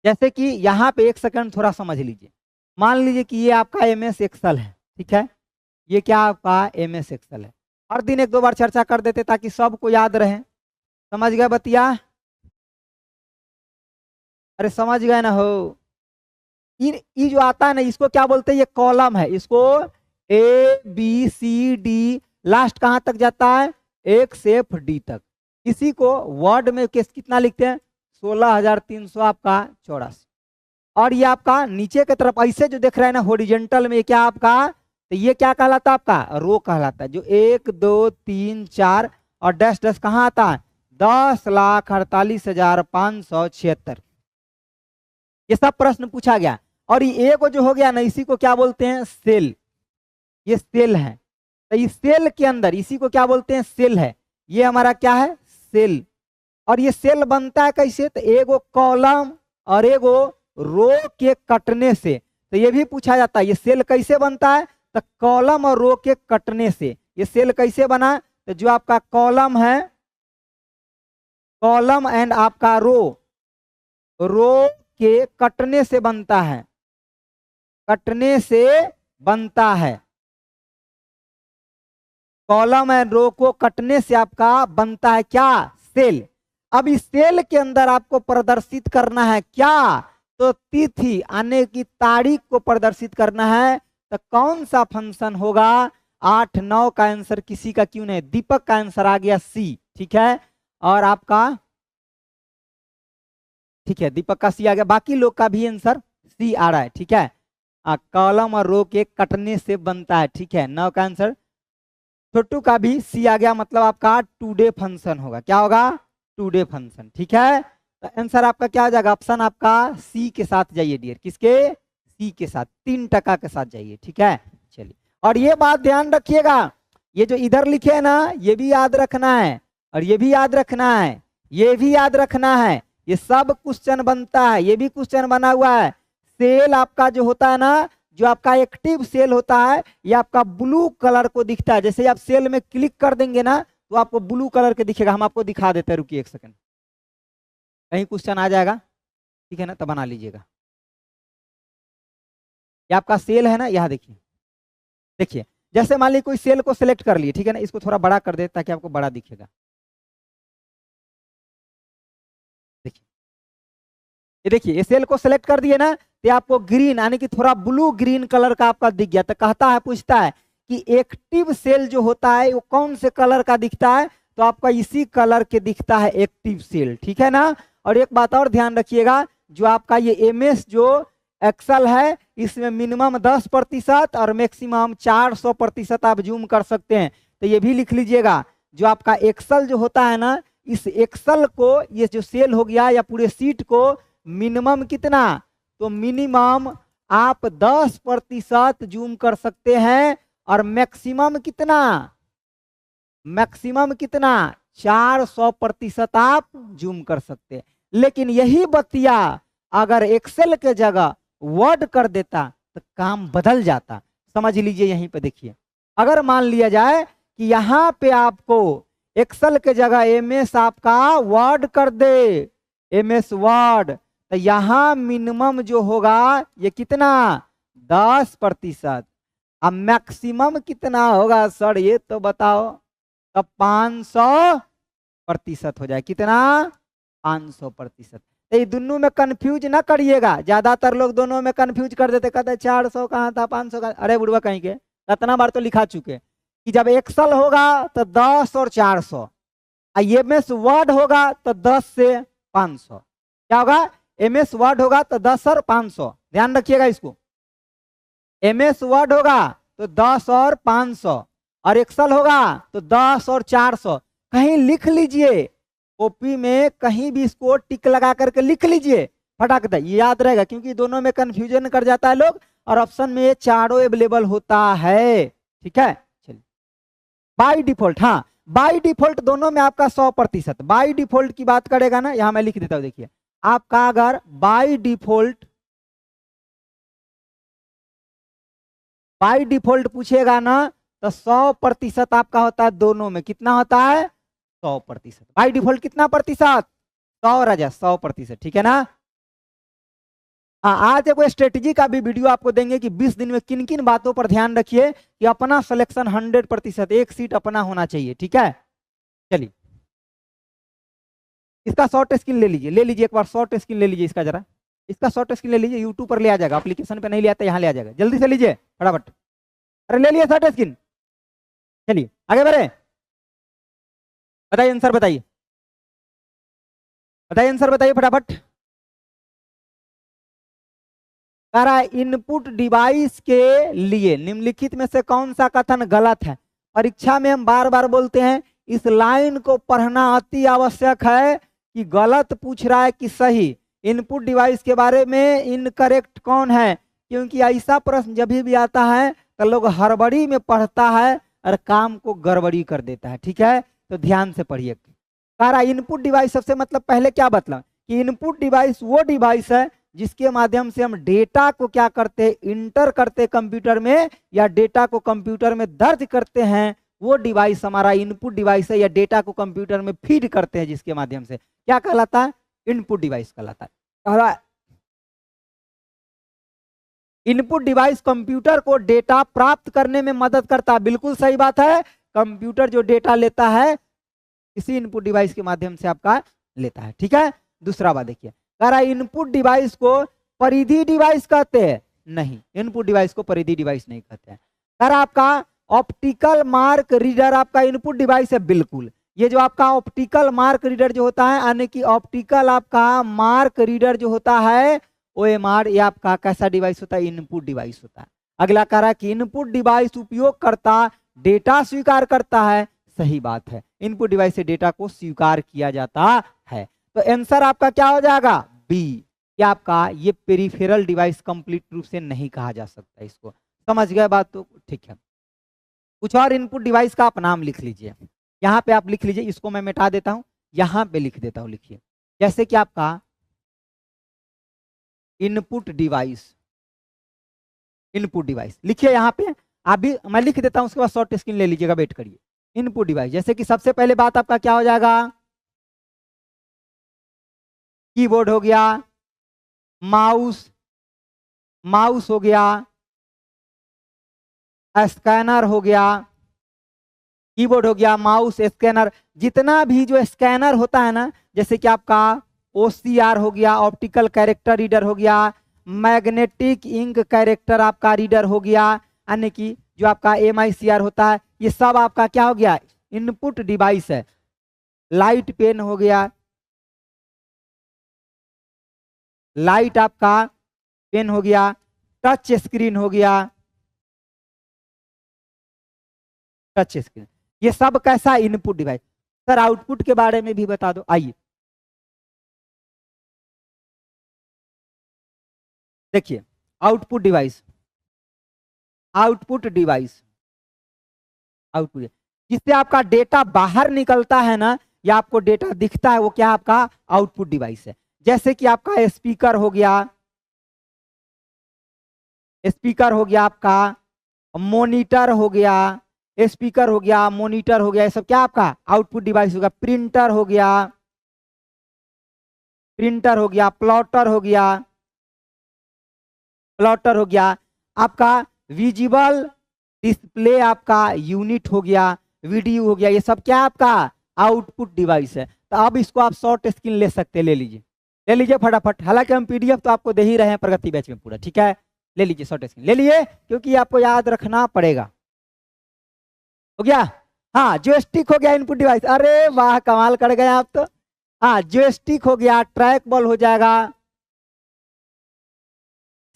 जैसे कि यहाँ पे एक सेकंड थोड़ा समझ लीजिए। मान लीजिए कि ये आपका एमएस एक्सेल है, ठीक है, ये क्या आपका एमएस एक्सेल है। हर दिन एक दो बार चर्चा कर देते ताकि सबको याद रहे, समझ गए बतिया, अरे समझ गए ना हो। ये जो आता है ना, इसको क्या बोलते हैं, ये कॉलम है, इसको A B C D, last कहां तक जाता है, एक से एफ डी तक। इसी को वर्ड में कितना लिखते हैं, 16,300 आपका 84। और ये आपका नीचे की तरफ ऐसे जो देख रहे हैं ना हॉरिजॉन्टल में, क्या आपका, तो ये क्या कहलाता है, आपका रो कहलाता है। जो 1 2 3 4 और डैश डैश कहाँ आता है, 10,48,576। ये सब प्रश्न पूछा गया। और ये को जो हो गया ना, इसी को क्या बोलते हैं, सेल, ये सेल है। तो इस सेल के अंदर इसी को क्या बोलते हैं, सेल है, ये हमारा क्या है, सेल। और ये सेल बनता है कैसे, तो एगो कॉलम और एगो रो के कटने से। तो ये भी पूछा जाता है ये सेल कैसे बनता है, तो कॉलम और रो के कटने से। ये सेल कैसे बना, तो जो आपका कॉलम है, कॉलम एंड आपका रो के कटने से बनता है, कटने से बनता है, कॉलम एंड रो को कटने से आपका बनता है क्या, सेल। अब इस सेल के अंदर आपको प्रदर्शित करना है क्या, तो तिथि आने की तारीख को प्रदर्शित करना है। तो कौन सा फंक्शन होगा, 8 9 का आंसर किसी का क्यों नहीं, दीपक का आंसर आ गया सी, ठीक है। और आपका ठीक है, दीपक का सी आ गया, बाकी लोग का भी आंसर सी आ रहा है, ठीक है। कॉलम और रो के कटने से बनता है, ठीक है, 9 का आंसर। छोटू का भी सी आ गया, मतलब आपका टुडे फंक्शन होगा, क्या होगा, टुडे फंक्शन, ठीक है। तो आंसर आपका क्या हो जाएगा, ऑप्शन आपका सी के साथ जाइए डियर, किसके, सी के साथ, 3% के साथ जाइए, ठीक है। चलिए, और ये बात ध्यान रखिएगा, ये जो इधर लिखे है ना, ये भी याद रखना है, और ये भी याद रखना है, ये भी याद रखना है, ये सब क्वेश्चन बनता है, ये भी क्वेश्चन बना हुआ है। सेल आपका जो होता है ना, जो आपका एक्टिव सेल होता है, ये आपका ब्लू कलर को दिखता है। जैसे आप सेल में क्लिक कर देंगे ना, तो आपको ब्लू कलर के दिखेगा। हम आपको दिखा देते हैं, रुकिए एक सेकंड, कहीं क्वेश्चन आ जाएगा, ठीक है ना, तो बना लीजिएगा। ये आपका सेल है ना, यहाँ देखिए, देखिए जैसे मान लीजिए कोई सेल को सिलेक्ट कर लिए, ठीक है ना, इसको थोड़ा बड़ा कर दे ताकि आपको बड़ा दिखेगा। ये देखिए, ये सेल को सिलेक्ट कर दिए ना, तो आपको ग्रीन यानी कि थोड़ा ब्लू ग्रीन कलर का आपका दिख गया। तो कहता है, पूछता है कि एक्टिव सेल जो होता है वो कौन से कलर का दिखता है, तो आपका इसी कलर के दिखता है एक्टिव सेल, ठीक है ना। और एक बात और ध्यान रखिएगा, जो आपका ये एमएस जो एक्सेल है, इसमें मिनिमम 10% और मैक्सिमम 400% आप जूम कर सकते हैं। तो ये भी लिख लीजिएगा, जो आपका एक्सेल जो होता है ना, इस एक्सेल को, ये जो सेल हो गया या पूरे सीट को मिनिमम कितना, तो मिनिमम आप 10% जूम कर सकते हैं और मैक्सिमम कितना, मैक्सिमम कितना 400% आप जूम कर सकते हैं। लेकिन यही बतिया अगर एक्सेल के जगह वर्ड कर देता तो काम बदल जाता। समझ लीजिए, यहीं पे देखिए, अगर मान लिया जाए कि यहां पे आपको एक्सेल के जगह एमएस आपका वर्ड कर दे, एमएस वर्ड, तो यहां मिनिमम जो होगा ये कितना 10%, अब मैक्सिमम कितना होगा सर ये तो बताओ, तब 500% हो जाए, कितना 500%। तो ये दोनों में कंफ्यूज ना करिएगा, ज्यादातर लोग दोनों में कंफ्यूज कर देते, कहते 400 कहाँ था 500 का, अरे बुढ़वा कहीं के, कितना बार तो लिखा चुके कि जब एक्सेल होगा तो 10 और 400, एमएस वर्ड होगा तो 10 से 500, क्या होगा, एमएस वर्ड होगा तो 10 और 500, ध्यान रखिएगा इसको, एमएस वर्ड होगा तो 10 और 500 और एक्सेल होगा तो 10 और 400। कहीं लिख लीजिए, कॉपी में कहीं भी इसको टिक लगा करके लिख लीजिए, फटाक दे, ये याद रहेगा, क्योंकि दोनों में कंफ्यूजन कर जाता है लोग, और ऑप्शन में ये चारों अवेलेबल होता है। ठीक है, चलिए बाय डिफॉल्ट, हाँ बाय डिफॉल्ट दोनों में आपका 100%, बाय डिफॉल्ट की बात करेगा ना, यहां मैं लिख देता हूं, देखिए आपका अगर बाय डिफॉल्ट पूछेगा ना तो 100% आपका होता है दोनों में, कितना होता है 100%, बाय डिफॉल्ट कितना प्रतिशत, 100 राजा 100%, ठीक है ना। आज एक स्ट्रेटेजी का भी वीडियो आपको देंगे कि 20 दिन में किन किन बातों पर ध्यान रखिए कि अपना सिलेक्शन 100%, एक सीट अपना होना चाहिए। ठीक है, चलिए इसका शॉर्ट स्क्रीन ले लीजिए एक बार शॉर्ट स्क्रीन ले लीजिए इसका, जरा इसका शॉर्ट स्क्रीन ले लीजिए, यूट्यूब पर ले आ जाएगा, एप्लीकेशन पे नहीं ले आता, यहाँ ले आ जाएगा, जल्दी से लीजिए फटाफट, अरे ले लिए शॉर्ट स्क्रीन, चलिए आगे बढ़े, बताइए आंसर, बताइए आंसर बताइए फटाफट। इनपुट डिवाइस के लिए निम्नलिखित में से कौन सा कथन गलत है। परीक्षा में हम बार बार बोलते हैं, इस लाइन को पढ़ना अति आवश्यक है कि गलत पूछ रहा है कि सही। इनपुट डिवाइस के बारे में इनकरेक्ट कौन है, क्योंकि ऐसा प्रश्न जब भी आता है तो लोग हड़बड़ी में पढ़ता है और काम को गड़बड़ी कर देता है। ठीक है, तो ध्यान से पढ़िए। इनपुट डिवाइस सबसे मतलब पहले क्या मतलब कि इनपुट डिवाइस वो डिवाइस है जिसके माध्यम से हम डेटा को क्या करते हैं, इंटर करते हैं कंप्यूटर में, या डेटा को कंप्यूटर में दर्ज करते हैं, वो डिवाइस हमारा इनपुट डिवाइस है, या डेटा को कंप्यूटर में फीड करते हैं जिसके माध्यम से, क्या कहलाता है, इनपुट डिवाइस कहलाता है। इनपुट डिवाइस कंप्यूटर को डेटा प्राप्त करने में मदद करता है, बिल्कुल सही बात है, कंप्यूटर जो डेटा लेता है इसी इनपुट डिवाइस के माध्यम से आपका लेता है। ठीक है, दूसरा बात देखिए, इनपुट डिवाइस को परिधि डिवाइस कहते हैं, नहीं इनपुट डिवाइस को परिधि डिवाइस नहीं कहते हैं। आपका ऑप्टिकल मार्क रीडर आपका इनपुट डिवाइस है, बिल्कुल, ये जो आपका ऑप्टिकल मार्क रीडर जो होता है, यानी कि ऑप्टिकल आपका मार्क रीडर जो होता है OMR, ये आपका कैसा डिवाइस होता है, इनपुट डिवाइस होता है। अगला कह रहा है कि इनपुट डिवाइस उपयोगकर्ता डेटा स्वीकार करता है, सही बात है, इनपुट डिवाइस से डेटा को स्वीकार किया जाता है। तो आंसर आपका क्या हो जाएगा, बी, क्या आपका ये पेरिफेरल डिवाइस कंप्लीट रूप से नहीं कहा जा सकता, इसको समझ गए बात, तो ठीक है। कुछ और इनपुट डिवाइस का आप नाम लिख लीजिए, यहाँ पे आप लिख लीजिए, इसको मैं मिटा देता हूं, यहाँ पे लिख देता हूं, लिखिए, जैसे कि आपका इनपुट डिवाइस लिखिए यहाँ पे, अभी मैं लिख देता हूं, उसके बाद शॉर्ट स्क्रीन ले लीजिएगा, वेट करिए। इनपुट डिवाइस, जैसे कि सबसे पहले बात आपका क्या हो जाएगा, कीबोर्ड हो गया, माउस हो गया, स्कैनर हो गया, कीबोर्ड हो गया, माउस, स्कैनर, जितना भी जो स्कैनर होता है ना, जैसे कि आपका OCR हो गया, ऑप्टिकल कैरेक्टर रीडर हो गया, मैग्नेटिक इंक कैरेक्टर आपका रीडर हो गया, यानी कि जो आपका MICR होता है, ये सब आपका क्या हो गया, इनपुट डिवाइस है। लाइट पेन हो गया, लाइट आपका पेन हो गया, टच स्क्रीन हो गया, टच स्क्रीन, ये सब कैसा इनपुट डिवाइस। सर आउटपुट के बारे में भी बता दो। आइए देखिए, output device, output device, output जिससे आपका डेटा बाहर निकलता है ना, या आपको डेटा दिखता है, वो क्या आपका आउटपुट डिवाइस है। जैसे कि आपका स्पीकर हो गया, स्पीकर हो गया आपका, मॉनिटर हो गया, स्पीकर हो गया, मॉनिटर हो गया, ये सब क्या आपका आउटपुट डिवाइस होगा। प्रिंटर हो गया, प्रिंटर हो गया, प्लॉटर हो गया, प्लॉटर हो गया, आपका विजिबल डिस्प्ले आपका यूनिट हो गया, वीडियो हो गया, ये सब क्या आपका आउटपुट डिवाइस है। तो अब इसको आप शॉर्ट स्क्रीन ले सकते हैं, ले लीजिए, ले लीजिए फटाफट। हालांकि हम पीडीएफ तो आपको दे ही रहे हैं प्रगति बैच में पूरा, ठीक है। ले लीजिए शॉर्ट स्क्रीन, ले लिए, क्योंकि आपको याद रखना पड़ेगा। हो गया, हाँ जोयस्टिक हो गया इनपुट डिवाइस, अरे वाह कमाल कर गए आप तो। हाँ जोयस्टिक हो गया, ट्रैक बॉल हो जाएगा,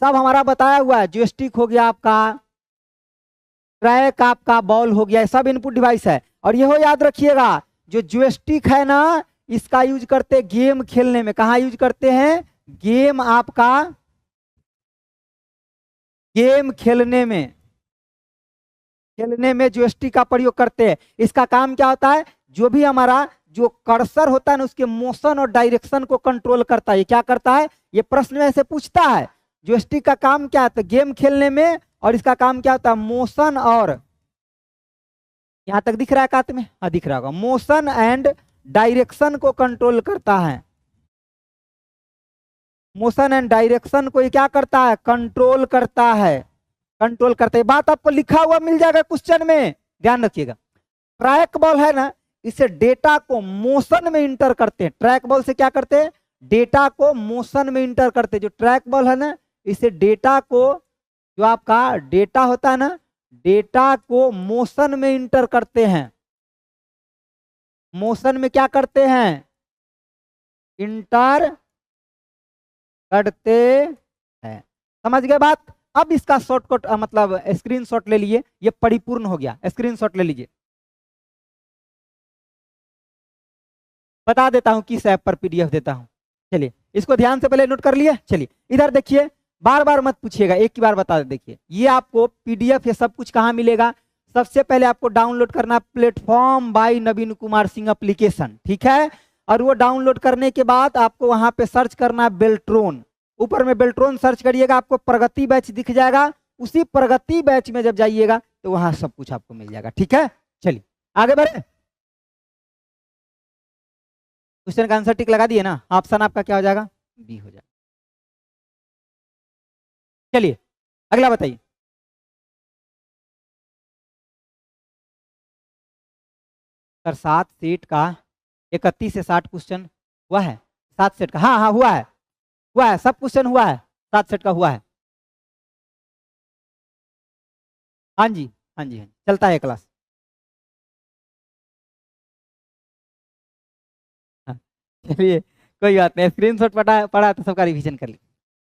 सब हमारा बताया हुआ है। जोयस्टिक हो गया आपका, ट्रैक आपका बॉल हो गया, सब इनपुट डिवाइस है। और ये हो याद रखिएगा, जो जोयस्टिक है ना, इसका यूज करते हैं गेम खेलने में। कहाँ यूज करते हैं? गेम आपका, गेम खेलने में, खेलने में जोयस्टिक का प्रयोग करते हैं। इसका काम क्या होता है? जो भी हमारा जो कर्सर होता है ना, उसके मोशन और डायरेक्शन को कंट्रोल करता है। ये क्या करता है? ये प्रश्न में से पूछता है, जोयस्टिक का काम क्या होता है गेम खेलने में, और इसका काम क्या होता है? मोशन और, यहां तक दिख रहा है कात में? हाँ दिख रहा होगा। मोशन एंड डायरेक्शन को कंट्रोल करता है। मोशन एंड डायरेक्शन को ये क्या करता है? कंट्रोल करता है, कंट्रोल करते हैं। बात आपको लिखा हुआ मिल जाएगा क्वेश्चन में, ध्यान रखिएगा। ट्रैक बॉल है ना, इसे डेटा को मोशन में इंटर करते हैं। ट्रैक बॉल से क्या करते हैं? डेटा को मोशन में इंटर करते हैं। जो ट्रैक बॉल है ना, इसे डेटा को, जो आपका डेटा होता है ना, डेटा को मोशन में इंटर करते हैं। मोशन में क्या करते हैं? इंटर करते हैं। समझ गए बात? अब इसका शॉर्टकट मतलब स्क्रीनशॉट ले लिए, ये परिपूर्ण हो गया। स्क्रीनशॉट ले लीजिए, बता देता हूं किस ऐप पर पीडीएफ देता हूं। चलिए इसको ध्यान से पहले नोट कर लिए। चलिए इधर देखिए, बार बार मत पूछिएगा, एक ही बार बता दे। देखिए ये आपको पीडीएफ ये सब कुछ कहाँ मिलेगा? सबसे पहले आपको डाउनलोड करना प्लेटफॉर्म बाय नवीन कुमार सिंह एप्लीकेशन, ठीक है। और वो डाउनलोड करने के बाद आपको वहां पे सर्च करना बेल्ट्रॉन। ऊपर में बेल्ट्रॉन सर्च करिएगा, आपको प्रगति बैच दिख जाएगा। उसी प्रगति बैच में जब जाइएगा तो वहां सब कुछ आपको मिल जाएगा, ठीक है। चलिए आगे बढ़े। क्वेश्चन का आंसर टिक लगा दिए ना? ऑप्शन आपका क्या हो जाएगा? बी हो जाएगा। चलिए अगला बताइए। सर 7 सेट का 31 से 60 क्वेश्चन हुआ है? 7 सेट का, हाँ हाँ हुआ है, हुआ है, सब क्वेश्चन हुआ है, 7 सेट का हुआ है। हाँ जी हाँ जी हाँ जी, चलता है क्लास। हाँ, चलिए कोई बात नहीं, स्क्रीनशॉट पड़ा तो सबका रिवीजन कर लीजिए।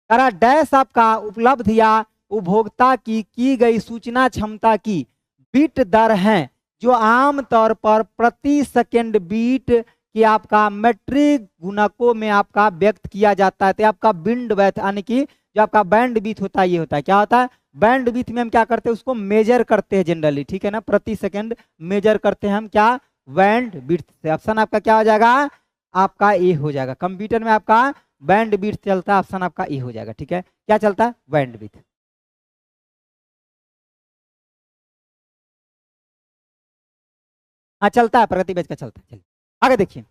करा डैश आपका उपलब्ध या उपभोक्ता की गई सूचना क्षमता की बीट दर है, जो आमतौर पर प्रति सेकंड बीट की आपका मैट्रिक गुणकों में आपका व्यक्त किया जाता है। तो आपका बिंड बैथ यानी कि जो आपका बैंड बीट होता है, ये होता है, क्या होता है? बैंड बीट में हम क्या करते हैं? उसको मेजर करते हैं जनरली, ठीक है ना। प्रति सेकंड मेजर करते हैं हम क्या? बैंड बीट से। ऑप्शन आपका क्या हो जाएगा? आपका ए हो जाएगा। कंप्यूटर में आपका बैंड बीट चलता है, ऑप्शन आपका ए हो जाएगा, ठीक है। क्या चलता है? Band beat. हाँ चलता है, प्रगति बैच का चलता है। चलिए आगे देखिए,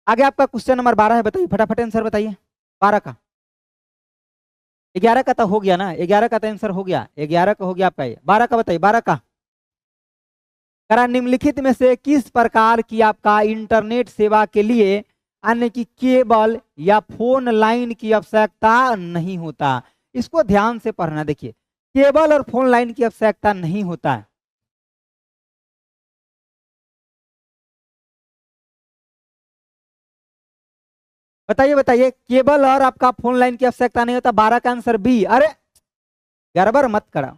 आगे आपका क्वेश्चन नंबर 12 है, बताइए फटाफट आंसर बताइए। 12 का, 11 का तो हो गया ना, 11 का तो आंसर हो गया, 11 का हो गया आपका। ये 12 का बताइए, 12 का। करा निम्नलिखित में से किस प्रकार की आपका इंटरनेट सेवा के लिए अन्य की केबल या फोन लाइन की आवश्यकता नहीं होता? इसको ध्यान से पढ़ना। देखिए केबल और फोन लाइन की आवश्यकता नहीं होता है। बताइए बताइए, केबल और आपका फोन लाइन की आवश्यकता नहीं होता। 12 का आंसर बी। अरे गड़बड़ मत करा,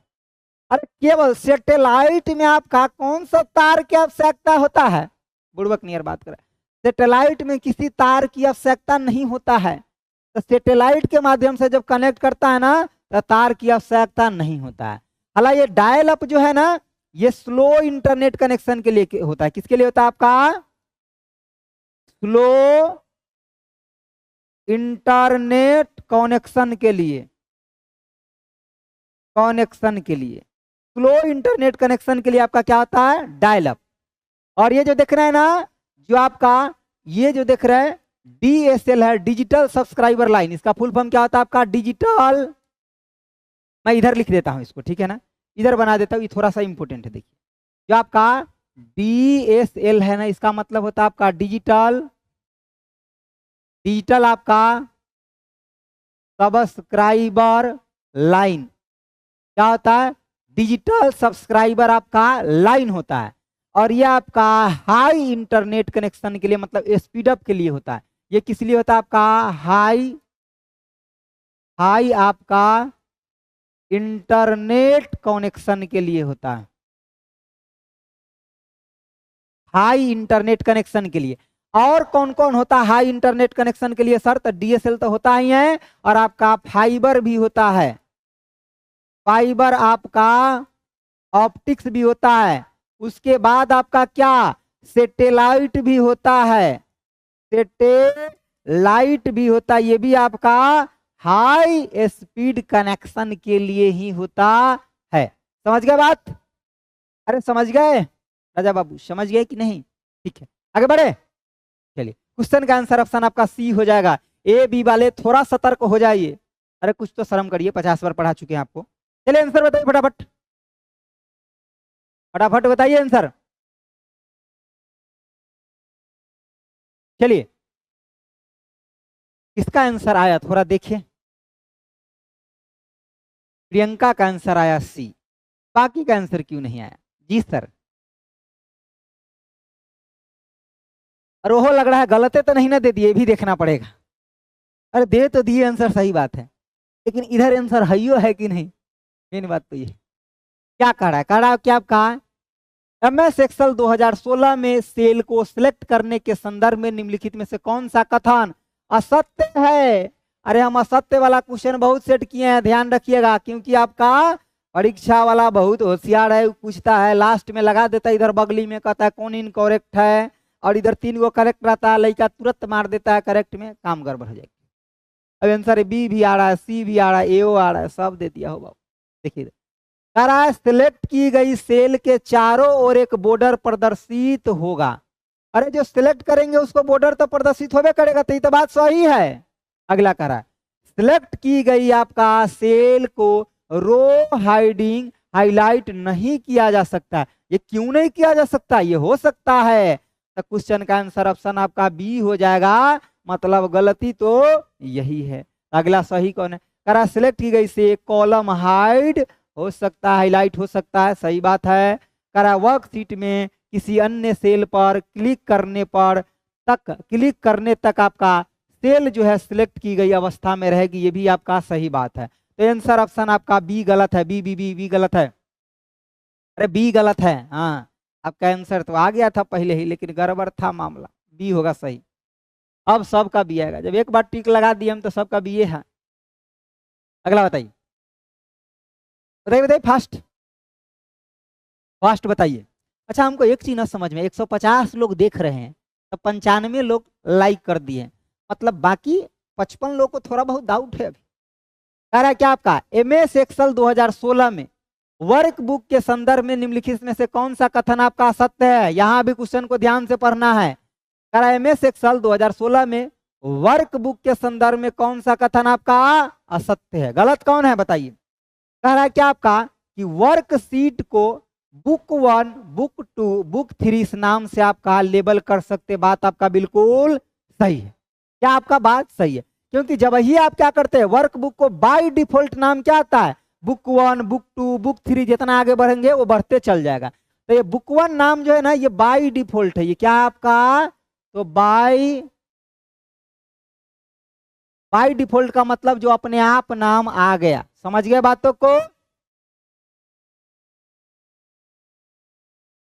अरे केवल सैटेलाइट में आपका कौन सा तार की आवश्यकता होता है? बुड़बक नियर बात कर रहा है। सैटेलाइट में किसी तार की आवश्यकता नहीं होता है। तो सैटेलाइट के माध्यम से जब कनेक्ट करता है ना तो तार की आवश्यकता नहीं होता है। हालांकि ये डायल अप जो है ना ये स्लो इंटरनेट कनेक्शन के लिए होता है। किसके लिए होता है आपका? स्लो इंटरनेट कनेक्शन के लिए। स्लो इंटरनेट कनेक्शन के लिए आपका क्या होता है? Dial up. और ये जो देख रहे हैं ना, जो आपका ये जो देख रहे हैं DSL है, डिजिटल सब्सक्राइबर लाइन। इसका फुल फॉर्म क्या होता है आपका? डिजिटल, मैं इधर लिख देता हूं इसको, ठीक है ना, इधर बना देता हूं, ये थोड़ा सा इंपोर्टेंट है। देखिए जो आपका DSL है ना, इसका मतलब होता है आपका डिजिटल आपका सब्सक्राइबर लाइन। क्या होता है? डिजिटल सब्सक्राइबर आपका लाइन होता है। और यह आपका हाई इंटरनेट कनेक्शन के लिए, मतलब स्पीड अप के लिए होता है। ये किस लिए होता है आपका? हाई आपका इंटरनेट कनेक्शन के लिए होता है। हाई इंटरनेट कनेक्शन के लिए। और कौन कौन होता है हाई इंटरनेट कनेक्शन के लिए सर? तो DSL तो होता ही है, और आपका फाइबर भी होता है। फाइबर आपका ऑप्टिक्स भी होता है। उसके बाद आपका क्या? सैटेलाइट भी होता है। सैटेलाइट भी होता है, ये भी आपका हाई स्पीड कनेक्शन के लिए ही होता है। समझ गए बात? अरे समझ गए राजा बाबू? समझ गए कि नहीं? ठीक है, आगे बढ़े। चलिए क्वेश्चन का आंसर ऑप्शन आपका सी हो जाएगा। A B वाले थोड़ा सतर्क हो जाइए। अरे कुछ तो शर्म करिए, 50 बार पढ़ा चुके हैं आपको। चलिए आंसर बताइए फटाफट, फटाफट बताइए आंसर। चलिए किसका आंसर आया थोड़ा देखिए। प्रियंका का आंसर आया सी, बाकी का आंसर क्यों नहीं आया? जी सर। और वो लग रहा है गलत है तो नहीं ना दे दिए, भी देखना पड़ेगा। अरे दे तो दिए आंसर, सही बात है, लेकिन इधर आंसर है कि नहीं, मेन बात तो ये। क्या कह रहा है? कह रहा है क्या? आप कहा MS एक्सेल 2016 में सेल को सिलेक्ट करने के संदर्भ में निम्नलिखित में से कौन सा कथन असत्य है? अरे हम असत्य वाला क्वेश्चन बहुत सेट किए हैं, ध्यान रखिएगा, क्योंकि आपका परीक्षा वाला बहुत होशियार है, पूछता है लास्ट में लगा देता है इधर बगली में, कहता है कौन इनकरेक्ट है, और इधर 3 गो करेक्ट रहता है, लड़का तुरंत मार देता है करेक्ट में, काम गड़बड़ हो जाएगी। अब आंसर B भी आ रहा है, C भी आ रहा है, AO आ रहा है, सब दे दिया हो बाबू। देखिए सिलेक्ट की गई सेल के चारों ओर एक बॉर्डर प्रदर्शित होगा। अरे जो सिलेक्ट करेंगे उसको बॉर्डर तो प्रदर्शित होवे करेगा, तो ये तो बात सही है। अगला कह रहा है सिलेक्ट की गई आपका सेल को रो हाइडिंग हाईलाइट नहीं किया जा सकता। ये क्यों नहीं किया जा सकता? ये हो सकता है। तो क्वेश्चन का आंसर ऑप्शन आपका B हो जाएगा, मतलब गलती तो यही है। अगला सही कौन है? कह रहा सिलेक्ट की गई से कॉलम हाइड हो सकता है, हाईलाइट हो सकता है, सही बात है। कह रहा वर्कशीट में किसी अन्य सेल पर क्लिक करने तक आपका सेल जो है सिलेक्ट की गई अवस्था में रहेगी, ये भी आपका सही बात है। तो आंसर ऑप्शन आपका B गलत है। बी गलत है। अरे B गलत है। हाँ आपका आंसर तो आ गया था पहले ही, लेकिन गड़बड़ था मामला, B होगा सही। अब सबका B आएगा, जब एक बार टिक लगा दिए हम तो सबका B है। अगला बताइए, बताइए बताइए, फास्ट फास्ट बताइए। अच्छा हमको एक चीज ना समझ में, 150 लोग देख रहे हैं तो 95 लोग लाइक कर दिए, मतलब बाकी 55 लोग को थोड़ा बहुत डाउट है अभी। कह रहा है क्या आपका MS एक्सेल 2016 में वर्क बुक के संदर्भ में निम्नलिखित में से कौन सा कथन आपका सत्य है? यहां भी क्वेश्चन को ध्यान से पढ़ना है। कह रहा है MS एक्सेल 2016 में वर्क बुक के संदर्भ में कौन सा कथन आपका असत्य है? गलत कौन है बताइए। कह रहा है क्या आपका कि वर्कशीट को बुक 1, बुक 2, बुक 3 इस नाम से आपका लेबल कर सकते। बात आपका बिल्कुल सही है। क्या आपका बात सही है? क्योंकि जब ही आप क्या करते हैं वर्क बुक को बाय डिफॉल्ट नाम क्या आता है? बुक 1, बुक 2, बुक 3, जितना आगे बढ़ेंगे वो बढ़ते चल जाएगा। तो ये बुक 1 नाम जो है ना ये बाय डिफॉल्ट है, ये क्या आपका? तो बाय डिफॉल्ट का मतलब जो अपने आप नाम आ गया। समझ गए बातों को?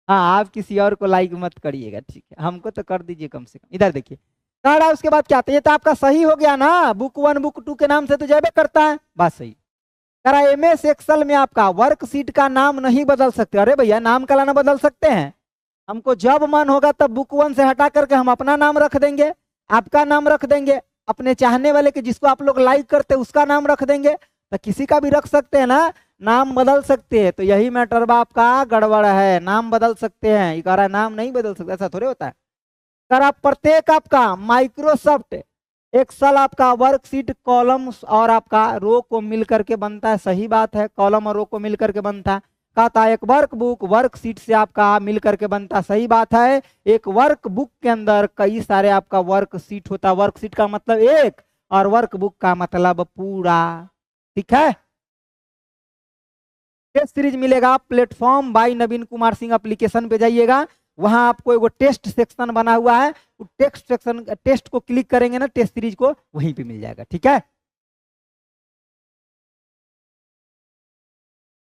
हाँ, आप किसी और को लाइक मत करिएगा, ठीक है, हमको तो कर दीजिए कम से कम। इधर देखिए कह रहा है उसके बाद क्या आता है, ये तो आपका सही हो गया ना, बुक 1 बुक 2 के नाम से तो जाबे करता है, बात सही। कह रहा है MS एक्सेल में आपका वर्कशीट का नाम नहीं बदल सकते। अरे भैया, नाम का लाना बदल सकते हैं, हमको जब मन होगा तब बुक 1 से हटा करके हम अपना नाम रख देंगे, आपका नाम रख देंगे, अपने चाहने वाले के जिसको आप लोग लाइक करते हैं उसका नाम रख देंगे, तो किसी का भी रख सकते हैं ना, नाम बदल सकते हैं। तो यही मैटर आपका गड़बड़ है, नाम बदल सकते हैं, ये कह रहा है नाम नहीं बदल सकते, ऐसा थोड़े होता है। सर आप प्रत्येक आपका माइक्रोसॉफ्ट एक्सेल आपका वर्कशीट कॉलम्स और आपका रो को मिलकर के बनता है, सही बात है, कॉलम और रो को मिलकर के बनता है। कहता है एक वर्कबुक वर्कशीट से आपका मिलकर के बनता, सही बात है। एक वर्कबुक के अंदर कई सारे आपका वर्कशीट होता है, वर्कशीट का मतलब एक और वर्कबुक का मतलब पूरा, ठीक है। टेस्ट सीरीज मिलेगा प्लेटफॉर्म बाय नवीन कुमार सिंह एप्लीकेशन पे जाइएगा, वहां आपको एगो टेस्ट सेक्शन बना हुआ है, टेक्स्ट सेक्शन टेस्ट को क्लिक करेंगे ना, टेस्ट सीरीज को वहीं पे मिल जाएगा, ठीक है।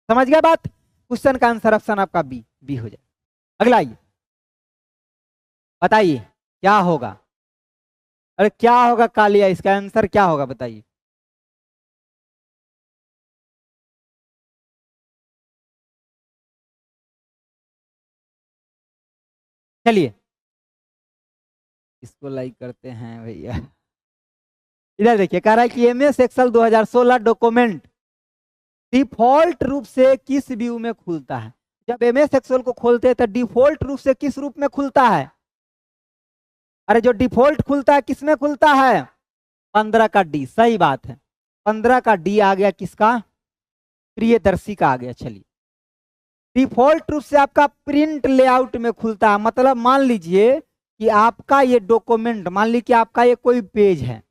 समझ गया बात। क्वेश्चन का आंसर ऑप्शन आपका बी बी हो जाए। अगला आइए, बताइए क्या होगा। अरे क्या होगा कालिया, इसका आंसर क्या होगा बताइए। चलिए इसको लाइक करते हैं भैया। इधर देखिए कह रहा है कि MS एक्सेल 2016 डॉक्यूमेंट डिफॉल्ट रूप से किस व्यू में खुलता है। जब MS एक्सेल को खोलते हैं तो डिफॉल्ट रूप से किस रूप में खुलता है। अरे जो डिफॉल्ट खुलता है किस में खुलता है, 15 का डी, सही बात है, 15 का डी आ गया, किसका, प्रियदर्शी का आ गया। चलिए डिफॉल्ट रूप से आपका प्रिंट लेआउट में खुलता है, मतलब मान लीजिए कि आपका ये डॉक्यूमेंट, मान लीजिए कि आपका ये कोई पेज है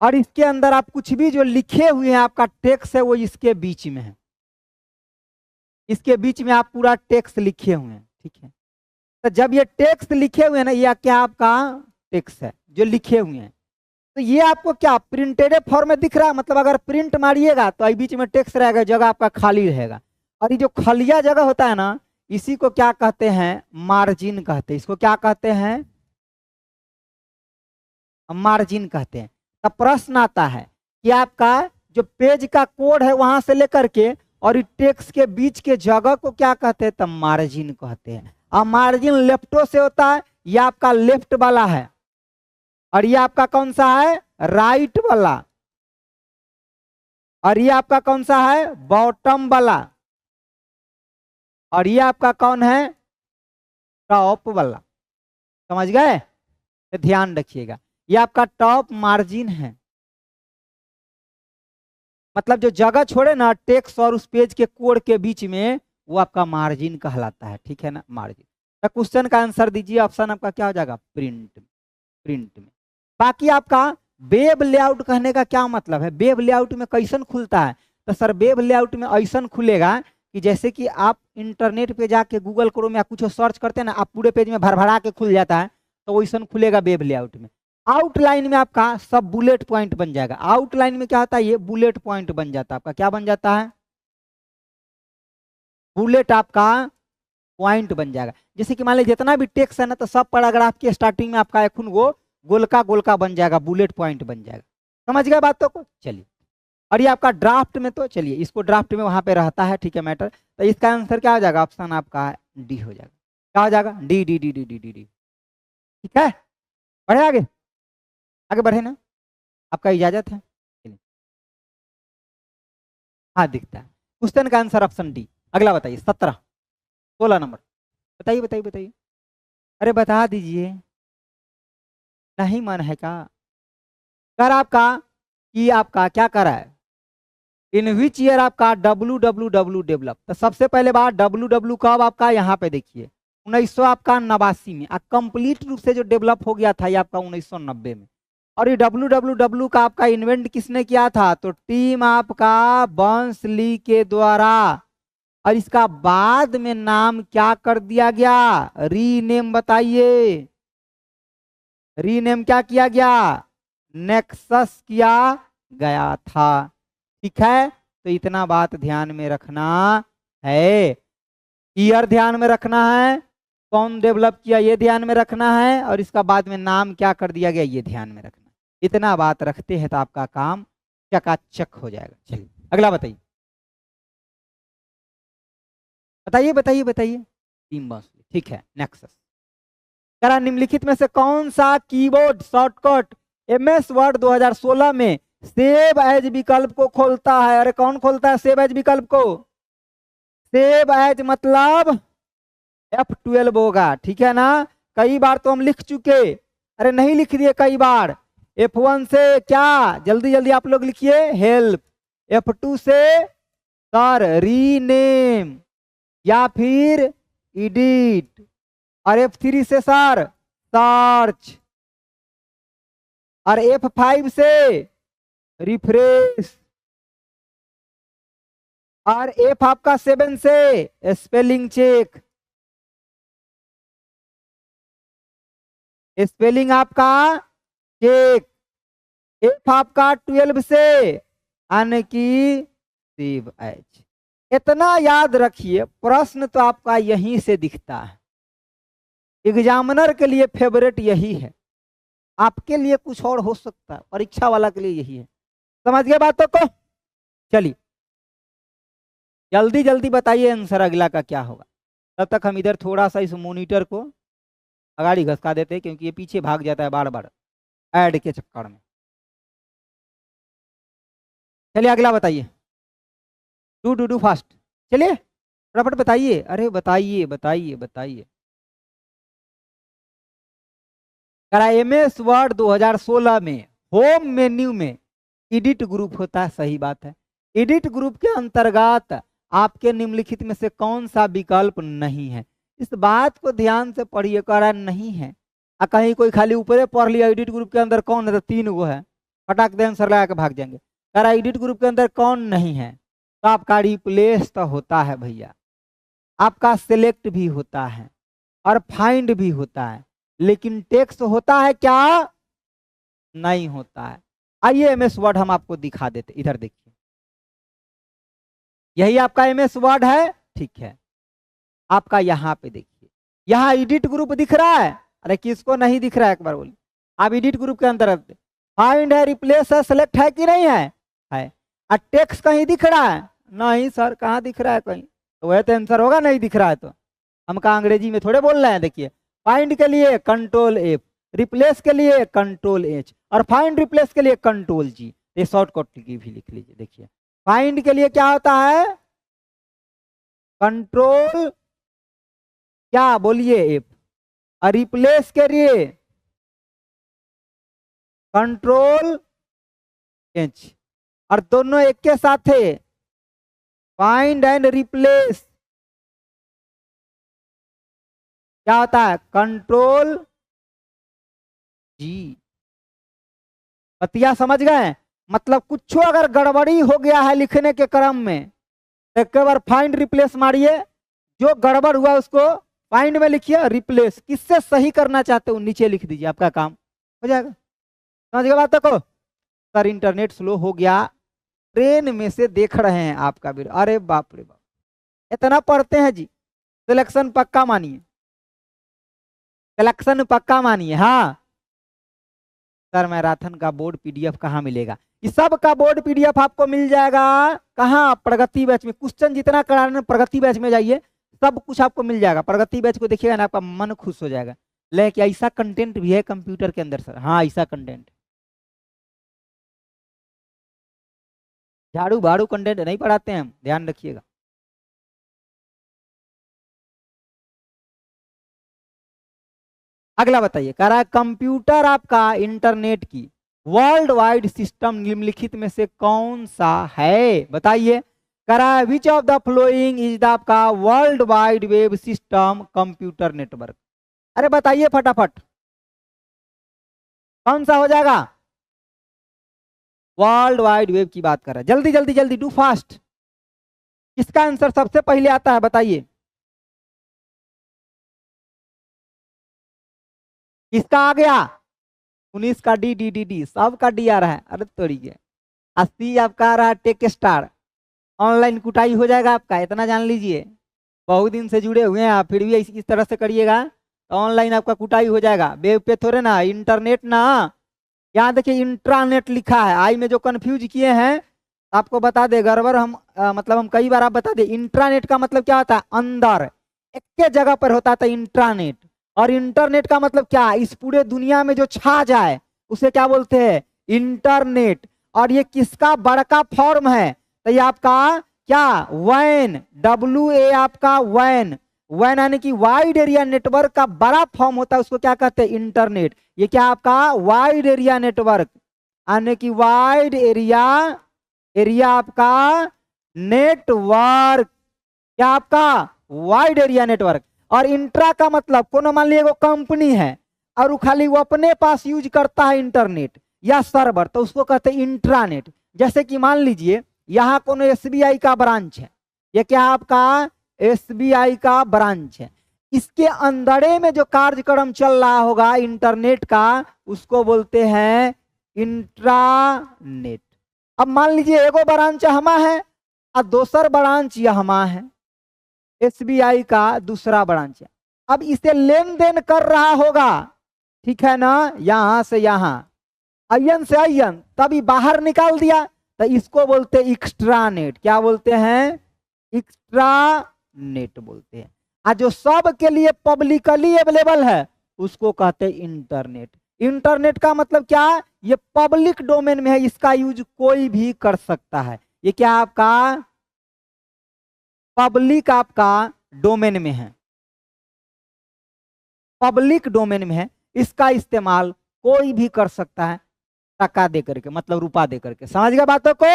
और इसके अंदर आप कुछ भी जो लिखे हुए हैं आपका टेक्स्ट है वो इसके बीच में है, इसके बीच में आप पूरा टेक्स्ट लिखे हुए हैं, ठीक है। तो जब ये टेक्स्ट लिखे हुए हैं ना, ये क्या आपका टेक्स्ट है जो लिखे हुए हैं, तो ये आपको क्या प्रिंटेड फॉर्म में दिख रहा है, मतलब अगर प्रिंट मारिएगा तो ये बीच में टेक्स्ट रहेगा, जगह आपका खाली रहेगा। और ये जो खलिया जगह होता है ना, इसी को क्या कहते हैं, मार्जिन कहते हैं, इसको क्या कहते हैं, मार्जिन कहते हैं। तब प्रश्न आता है कि आपका जो पेज का कोड है वहां से लेकर के और टेक्स्ट के बीच के जगह को क्या कहते हैं, तब मार्जिन कहते हैं। और मार्जिन लेफ्टो से होता है, ये आपका लेफ्ट वाला है और ये आपका कौन सा है, राइट वाला, और ये आपका कौन सा है, बॉटम वाला, और ये आपका कौन है, टॉप वाला। समझ गए, तो ध्यान रखिएगा, ये आपका टॉप मार्जिन है, मतलब जो जगह छोड़े ना टेक्स्ट और उस पेज के कोड के बीच में, वो आपका मार्जिन कहलाता है, ठीक है ना, मार्जिन। तो क्वेश्चन का आंसर दीजिए, ऑप्शन आपका क्या हो जाएगा, प्रिंट, प्रिंट में। बाकी आपका वेब लेआउट कहने का क्या मतलब है, वेब लेआउट में कैसन खुलता है, तो सर वेब लेआउट में ऐसा खुलेगा कि जैसे कि आप इंटरनेट पे जाके गूगल क्रोम या कुछ सर्च करते हैं ना, आप पूरे पेज में भरभरा के खुल जाता है, तो वैसा खुलेगा वेब लेआउट में। आउटलाइन में आपका सब बुलेट पॉइंट बन जाएगा, आउटलाइन में क्या होता है, ये बुलेट पॉइंट बन जाता है आपका, क्या बन जाता है, बुलेट आपका पॉइंट बन जाएगा। जैसे कि मान लीजिए जितना भी टेक्स्ट है ना, तो सब पैराग्राफ की स्टार्टिंग में आपका एक वो गोलका गोलका बन जाएगा, बुलेट पॉइंट बन जाएगा। समझ गए बातों को। चलिए, और ये आपका ड्राफ्ट में, तो चलिए इसको ड्राफ्ट में वहां पे रहता है, ठीक है मैटर। तो इसका आंसर क्या हो जाएगा, ऑप्शन आपका डी हो जाएगा। क्या हो जाएगा, D D D D D D D, ठीक है। बढ़े आगे, आगे बढ़े ना, आपका इजाजत है। चलिए, हाँ दिखता है। क्वेश्चन का आंसर ऑप्शन डी। अगला बताइए, 16 नंबर, बताइए बताइए बताइए। अरे बता दीजिए, नहीं मन है क्या, कर आपका कि आपका क्या कर रहा है, इन विच ईयर आपका WWW डेवलप। तो सबसे पहले बार WW कब आपका, यहाँ पे देखिए 1900 आपका 89 में, कंप्लीट रूप से जो डेवलप हो गया था ये आपका 1990 में। और ये WWW का आपका इन्वेंट किसने किया था, तो टीम आपका बर्न्स ली के द्वारा। और इसका बाद में नाम क्या कर दिया गया, रीनेम, बताइए रीनेम क्या किया गया, नेक्सस किया गया था, ठीक है। तो इतना बात ध्यान में रखना है। ईयर ध्यान में रखना है, कौन डेवलप किया ये ध्यान में रखना है, और इसका बाद में नाम क्या कर दिया गया ये ध्यान में रखना है। इतना बात रखते हैं तो आपका काम चकाचक हो जाएगा। चलिए अगला बताइए, बताइए बताइए बताइए। टीम बॉस, ठीक है। नेक्सस करा निम्नलिखित में से कौन सा कीबोर्ड शॉर्टकट एमएस वर्ड 2016 में सेव एज विकल्प को खोलता है? अरे कौन खोलता है सेव एज विकल्प को? सेव एज मतलब F12 होगा, ठीक है ना। कई बार तो हम लिख चुके, अरे नहीं लिख दिए कई बार। F1 से क्या, जल्दी जल्दी आप लोग लिखिए, हेल्प। F2 से सर रीनेम या फिर एडिट, और F3 से सर सर्च, और F5 से रिफ्रेश, और F आपका 7 से स्पेलिंग चेक, स्पेलिंग आपका चेक, F आपका 12 से यानी कि सेव एज। इतना याद रखिए, प्रश्न तो आपका यहीं से दिखता है। एग्जामिनर के लिए फेवरेट यही है, आपके लिए कुछ और हो सकता है, परीक्षा वाला के लिए यही है। समझ गए बातों को? चलिए जल्दी जल्दी बताइए आंसर अगला का क्या होगा। तब तक हम इधर थोड़ा सा इस मॉनिटर को अगाड़ी घसका देते हैं, क्योंकि ये पीछे भाग जाता है बार बार ऐड के चक्कर में। चलिए अगला बताइए, डू फास्ट, चलिए फटाफट बताइए। अरे बताइए बताइए बताइए। एमएस वर्ड 2016 में होम मेन्यू में एडिट ग्रुप होता है, सही बात है। एडिट ग्रुप के अंतर्गत आपके निम्नलिखित में से कौन सा विकल्प नहीं है? इस बात को ध्यान से पढ़िए, करा नहीं है कहीं कोई खाली ऊपरे पढ़ लिया एडिट ग्रुप के अंदर कौन है तो 3 गो है, फटाक दे आंसर लगा के भाग जाएंगे। करा एडिट ग्रुप के अंदर कौन नहीं है? तो आपका रिप्लेस तो होता है भैया, आपका सिलेक्ट भी होता है, और फाइंड भी होता है, लेकिन टेक्स्ट होता है क्या? नहीं होता है। आइए एमएस वर्ड हम आपको दिखा देते, इधर देखिए, यही आपका एमएस वर्ड है, ठीक है। आपका यहाँ पे देखिए, यहाँ एडिट ग्रुप दिख रहा है, अरे किसको नहीं दिख रहा है एक बार बोलिए। आप एडिट ग्रुप के अंदर फाइंड है, रिप्लेस है, सेलेक्ट है कि नहीं है? है। और टेक्स्ट कहीं दिख रहा है? नहीं सर, कहाँ दिख रहा है कहीं? तो वह तो आंसर होगा, नहीं दिख रहा है तो हम कहा अंग्रेजी में थोड़े बोल रहे हैं। देखिए फाइंड के लिए कंट्रोल F, रिप्लेस के लिए कंट्रोल H, और फाइंड रिप्लेस के लिए कंट्रोल G। ये शॉर्टकट की भी लिख लीजिए। देखिए फाइंड के लिए क्या होता है? कंट्रोल क्या बोलिए F, और रिप्लेस के लिए कंट्रोल H, और दोनों एक के साथ है फाइंड एंड रिप्लेस क्या होता है? Control G। बतिया समझ गए? मतलब कुछ अगर गड़बड़ी हो गया है लिखने के क्रम में तो एक बार फाइंड रिप्लेस मारिए, जो गड़बड़ हुआ उसको फाइंड में लिखिए, रिप्लेस किससे सही करना चाहते हो नीचे लिख दीजिए, आपका काम हो जाएगा। समझ गए बात को? सर इंटरनेट स्लो हो गया, ट्रेन में से देख रहे हैं आपका वीडियो। अरे बाप रे बाप, इतना पढ़ते हैं जी। सिलेक्शन पक्का मानिए, सिलेक्शन पक्का मानिए। हाँ सर मैराथन का बोर्ड पीडीएफ कहाँ मिलेगा? इस सब का बोर्ड पीडीएफ आपको मिल जाएगा कहाँ? प्रगति बैच में। क्वेश्चन जितना कराना प्रगति बैच में जाइए, सब कुछ आपको मिल जाएगा। प्रगति बैच को देखिएगा ना, आपका मन खुश हो जाएगा। लेकिन ऐसा कंटेंट भी है कंप्यूटर के अंदर सर। हाँ ऐसा कंटेंट, झाड़ू भाड़ू कंटेंट नहीं पढ़ाते हैं हम, ध्यान रखिएगा। अगला बताइए, कह रहा है कंप्यूटर आपका इंटरनेट की वर्ल्ड वाइड सिस्टम निम्नलिखित में से कौन सा है? बताइए। कह रहा है which of the following is the आपका world wide web system computer network. अरे बताइए फटाफट, कौन सा हो जाएगा? वर्ल्ड वाइड वेब की बात कर रहा है। जल्दी जल्दी जल्दी, डू फास्ट। किसका आंसर सबसे पहले आता है बताइए? किसका आ गया? 19 का डी डी डी डी, सबका डी आ रहा है। अरे तोड़िए, 80 आपका आ रहा है टेक स्टार। ऑनलाइन कुटाई हो जाएगा आपका, इतना जान लीजिए। बहुत दिन से जुड़े हुए हैं आप, फिर भी इस तरह से करिएगा तो ऑनलाइन आपका कुटाई हो जाएगा। वेब पे थोड़े ना, इंटरनेट ना। यहाँ देखिए इंट्रानेट लिखा है, आई में जो कंफ्यूज किए हैं आपको बता दे गड़बड़ हम मतलब हम कई बार आप बता दे। इंट्रानेट का मतलब क्या होता है? अंदर एक के जगह पर होता था इंट्रानेट। और इंटरनेट का मतलब क्या? इस पूरे दुनिया में जो छा जाए उसे क्या बोलते हैं? इंटरनेट। और ये किसका बड़का फॉर्म है? तो ये आपका क्या? वैन, WA आपका वैन। वैन यानी कि वाइड एरिया नेटवर्क का बड़ा फॉर्म होता है, उसको क्या कहते हैं? इंटरनेट। ये क्या आपका? वाइड एरिया नेटवर्क, यानी कि वाइड एरिया आपका नेटवर्क। क्या आपका? Wide area network. और इंट्रा का मतलब कोनो मान लीजिए कंपनी है और वो खाली वो अपने पास यूज करता है इंटरनेट या सर्वर, तो उसको कहते हैं इंट्रानेट। जैसे कि मान लीजिए यहाँ कोनो SBI का ब्रांच है, ये क्या आपका? SBI का ब्रांच है। इसके अंदरे में जो कार्यक्रम चल रहा होगा इंटरनेट का, उसको बोलते हैं इंट्रानेट। अब मान लीजिए एगो ब्रांच हमा है और दूसर ब्रांच यहाँ है, SBI का दूसरा ब्रांच है। अब इसे लेन देन कर रहा होगा, ठीक है ना, यहां से यहां, अयन से अयन, तभी बाहर निकाल दिया, तो इसको बोलते हैं एक्स्ट्रानेट। क्या बोलते हैं? एक्स्ट्रानेट बोलते हैं। और जो सब के लिए पब्लिकली अवेलेबल है उसको कहते हैं इंटरनेट। इंटरनेट का मतलब क्या? ये पब्लिक डोमेन में है, इसका यूज कोई भी कर सकता है। ये क्या आपका? पब्लिक आपका डोमेन में है, पब्लिक डोमेन में है, इसका इस्तेमाल कोई भी कर सकता है टका दे करके, मतलब रुपा दे करके। समझ गया बातों को?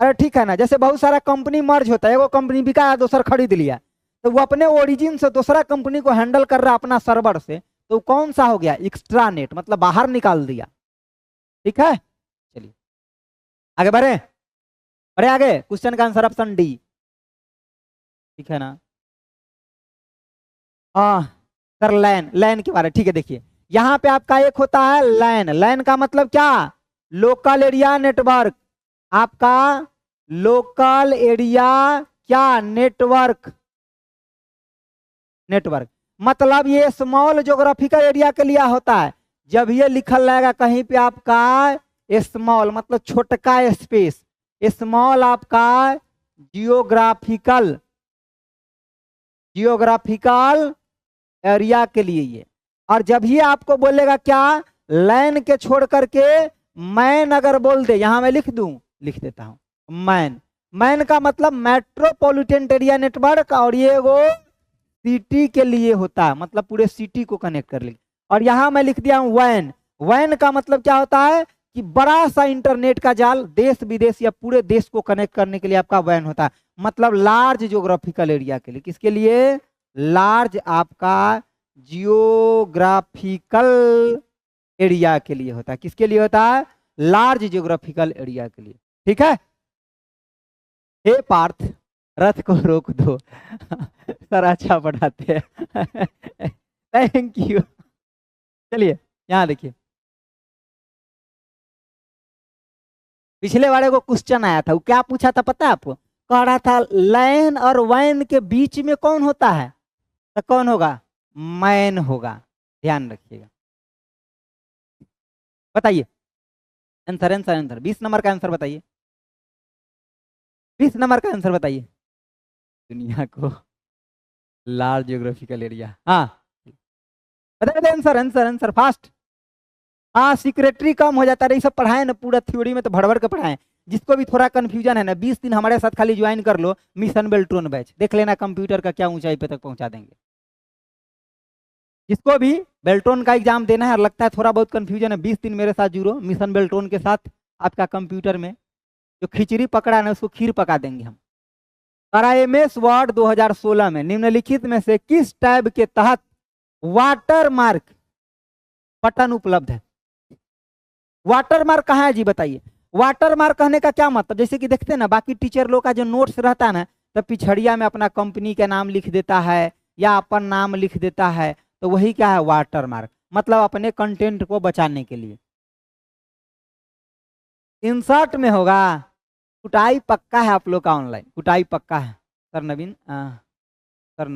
अरे ठीक है ना। जैसे बहुत सारा कंपनी मर्ज होता है, एगो कंपनी बिका है, दूसरा खरीद लिया, तो वो अपने ओरिजिन से दूसरा कंपनी को हैंडल कर रहा है अपना सर्वर से, तो कौन सा हो गया? एक्स्ट्रानेट, मतलब बाहर निकाल दिया। ठीक है, चलिए आगे बढ़े। बढ़े आगे। क्वेश्चन का आंसर ऑप्शन डी, ठीक है ना। हाँ सर, लैन, लैन के बारे, ठीक है। देखिए यहाँ पे आपका एक होता है लैन। लैन का मतलब क्या? Local area network. आपका लोकल एरिया क्या? नेटवर्क। नेटवर्क मतलब ये स्मॉल ज्योग्राफिकल एरिया के लिए होता है। जब ये लिखल रहेगा कहीं पे आपका स्मॉल मतलब छोटका स्पेस, स्मॉल आपका जियोग्राफिकल एरिया के लिए ये। और जब ये आपको बोलेगा क्या? लैन के छोड़ करके मैन अगर बोल दे, यहां मैं लिख दूं, लिख देता हूं मैन। मैन का मतलब मेट्रोपॉलिटन एरिया नेटवर्क, और ये वो सिटी के लिए होता है, मतलब पूरे सिटी को कनेक्ट कर ले। और यहां मैं लिख दिया हूं वैन। वैन का मतलब क्या होता है कि बड़ा सा इंटरनेट का जाल, देश विदेश या पूरे देश को कनेक्ट करने के लिए आपका वैन होता है, मतलब लार्ज ज्योग्राफिकल एरिया के लिए। किसके लिए? लार्ज आपका जियोग्राफिकल एरिया के लिए होता है। किसके लिए होता है? लार्ज जियोग्राफिकल एरिया के लिए। ठीक है। हे पार्थ, रथ को रोक दो। सर अच्छा पढ़ाते हैं। Thank you. चलिए यहां देखिए, पिछले वाले को क्वेश्चन आया था, वो क्या पूछा था पता है आपको? कह रहा था लैन और वैन के बीच में कौन होता है? तो कौन होगा? मैन होगा। ध्यान रखिएगा। बताइए आंसर, आंसर, आंसर 20 नंबर का आंसर बताइए। 20 नंबर का आंसर बताइए। दुनिया को लार्ज जियोग्राफिकल एरिया, हाँ बताइए आंसर, आंसर, आंसर फास्ट। हाँ सिक्रेटरी कम हो जाता है, सब पढ़ाए ना पूरा थ्योरी में, तो भड़बड़ के पढ़ाए। जिसको भी थोड़ा कंफ्यूजन है ना, 20 दिन हमारे साथ खाली ज्वाइन कर लो मिशन बेल्ट्रॉन बैच, देख लेना कंप्यूटर का क्या ऊंचाई पे तक पहुंचा देंगे। जिसको भी बेल्ट्रॉन का एग्जाम देना है और लगता है थोड़ा बहुत कंफ्यूजन है, 20 दिन मेरे साथ जुड़ो मिशन बेल्ट्रॉन के साथ। आपका कंप्यूटर में जो खिचड़ी पकड़ा ना उसको खीर पका देंगे हम। MS वर्ड 2016 में निम्नलिखित में से किस टैब के तहत वाटर मार्क बटन उपलब्ध है? वाटर मार्क कहाँ है जी बताइए। वाटर मार्क कहने का क्या मतलब? जैसे कि देखते हैं ना बाकी टीचर लोग का जो नोट्स रहता है ना, तो पिछड़िया में अपना कंपनी का नाम लिख देता है या अपन नाम लिख देता है, तो वही क्या है? Water mark. मतलब अपने कंटेंट को बचाने के लिए। इंसर्ट में होगा। कुटाई पक्का है आप लोग का ऑनलाइन, कुटाई पक्का है। सर नवीन सर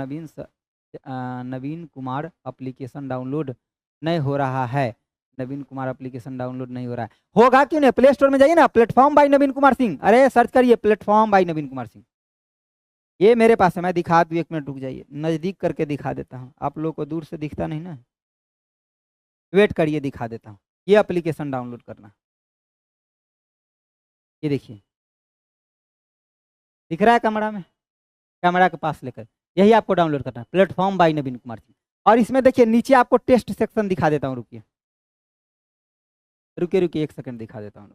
नवीन कुमार एप्लीकेशन डाउनलोड नहीं हो रहा है। नवीन कुमार एप्लीकेशन डाउनलोड नहीं हो रहा है, होगा क्यों नहीं? प्ले स्टोर में जाइए ना, प्लेटफॉर्म बाय नवीन कुमार सिंह, अरे सर्च करिए प्लेटफॉर्म बाय नवीन कुमार सिंह। ये मेरे पास है, मैं दिखा दूँ, 1 मिनट रुक जाइए, नज़दीक करके दिखा देता हूँ, आप लोगों को दूर से दिखता नहीं ना, वेट करिए दिखा देता हूँ। ये एप्लीकेशन डाउनलोड करना, ये देखिए दिख रहा है कैमरा में, कैमरा के पास लेकर, यही आपको डाउनलोड करना है, प्लेटफॉर्म बाय नवीन कुमार सिंह। और इसमें देखिए नीचे आपको टेस्ट सेक्शन दिखा देता हूँ, रुकिए रुकिए रुकिए 1 सेकंड दिखा देता हूँ।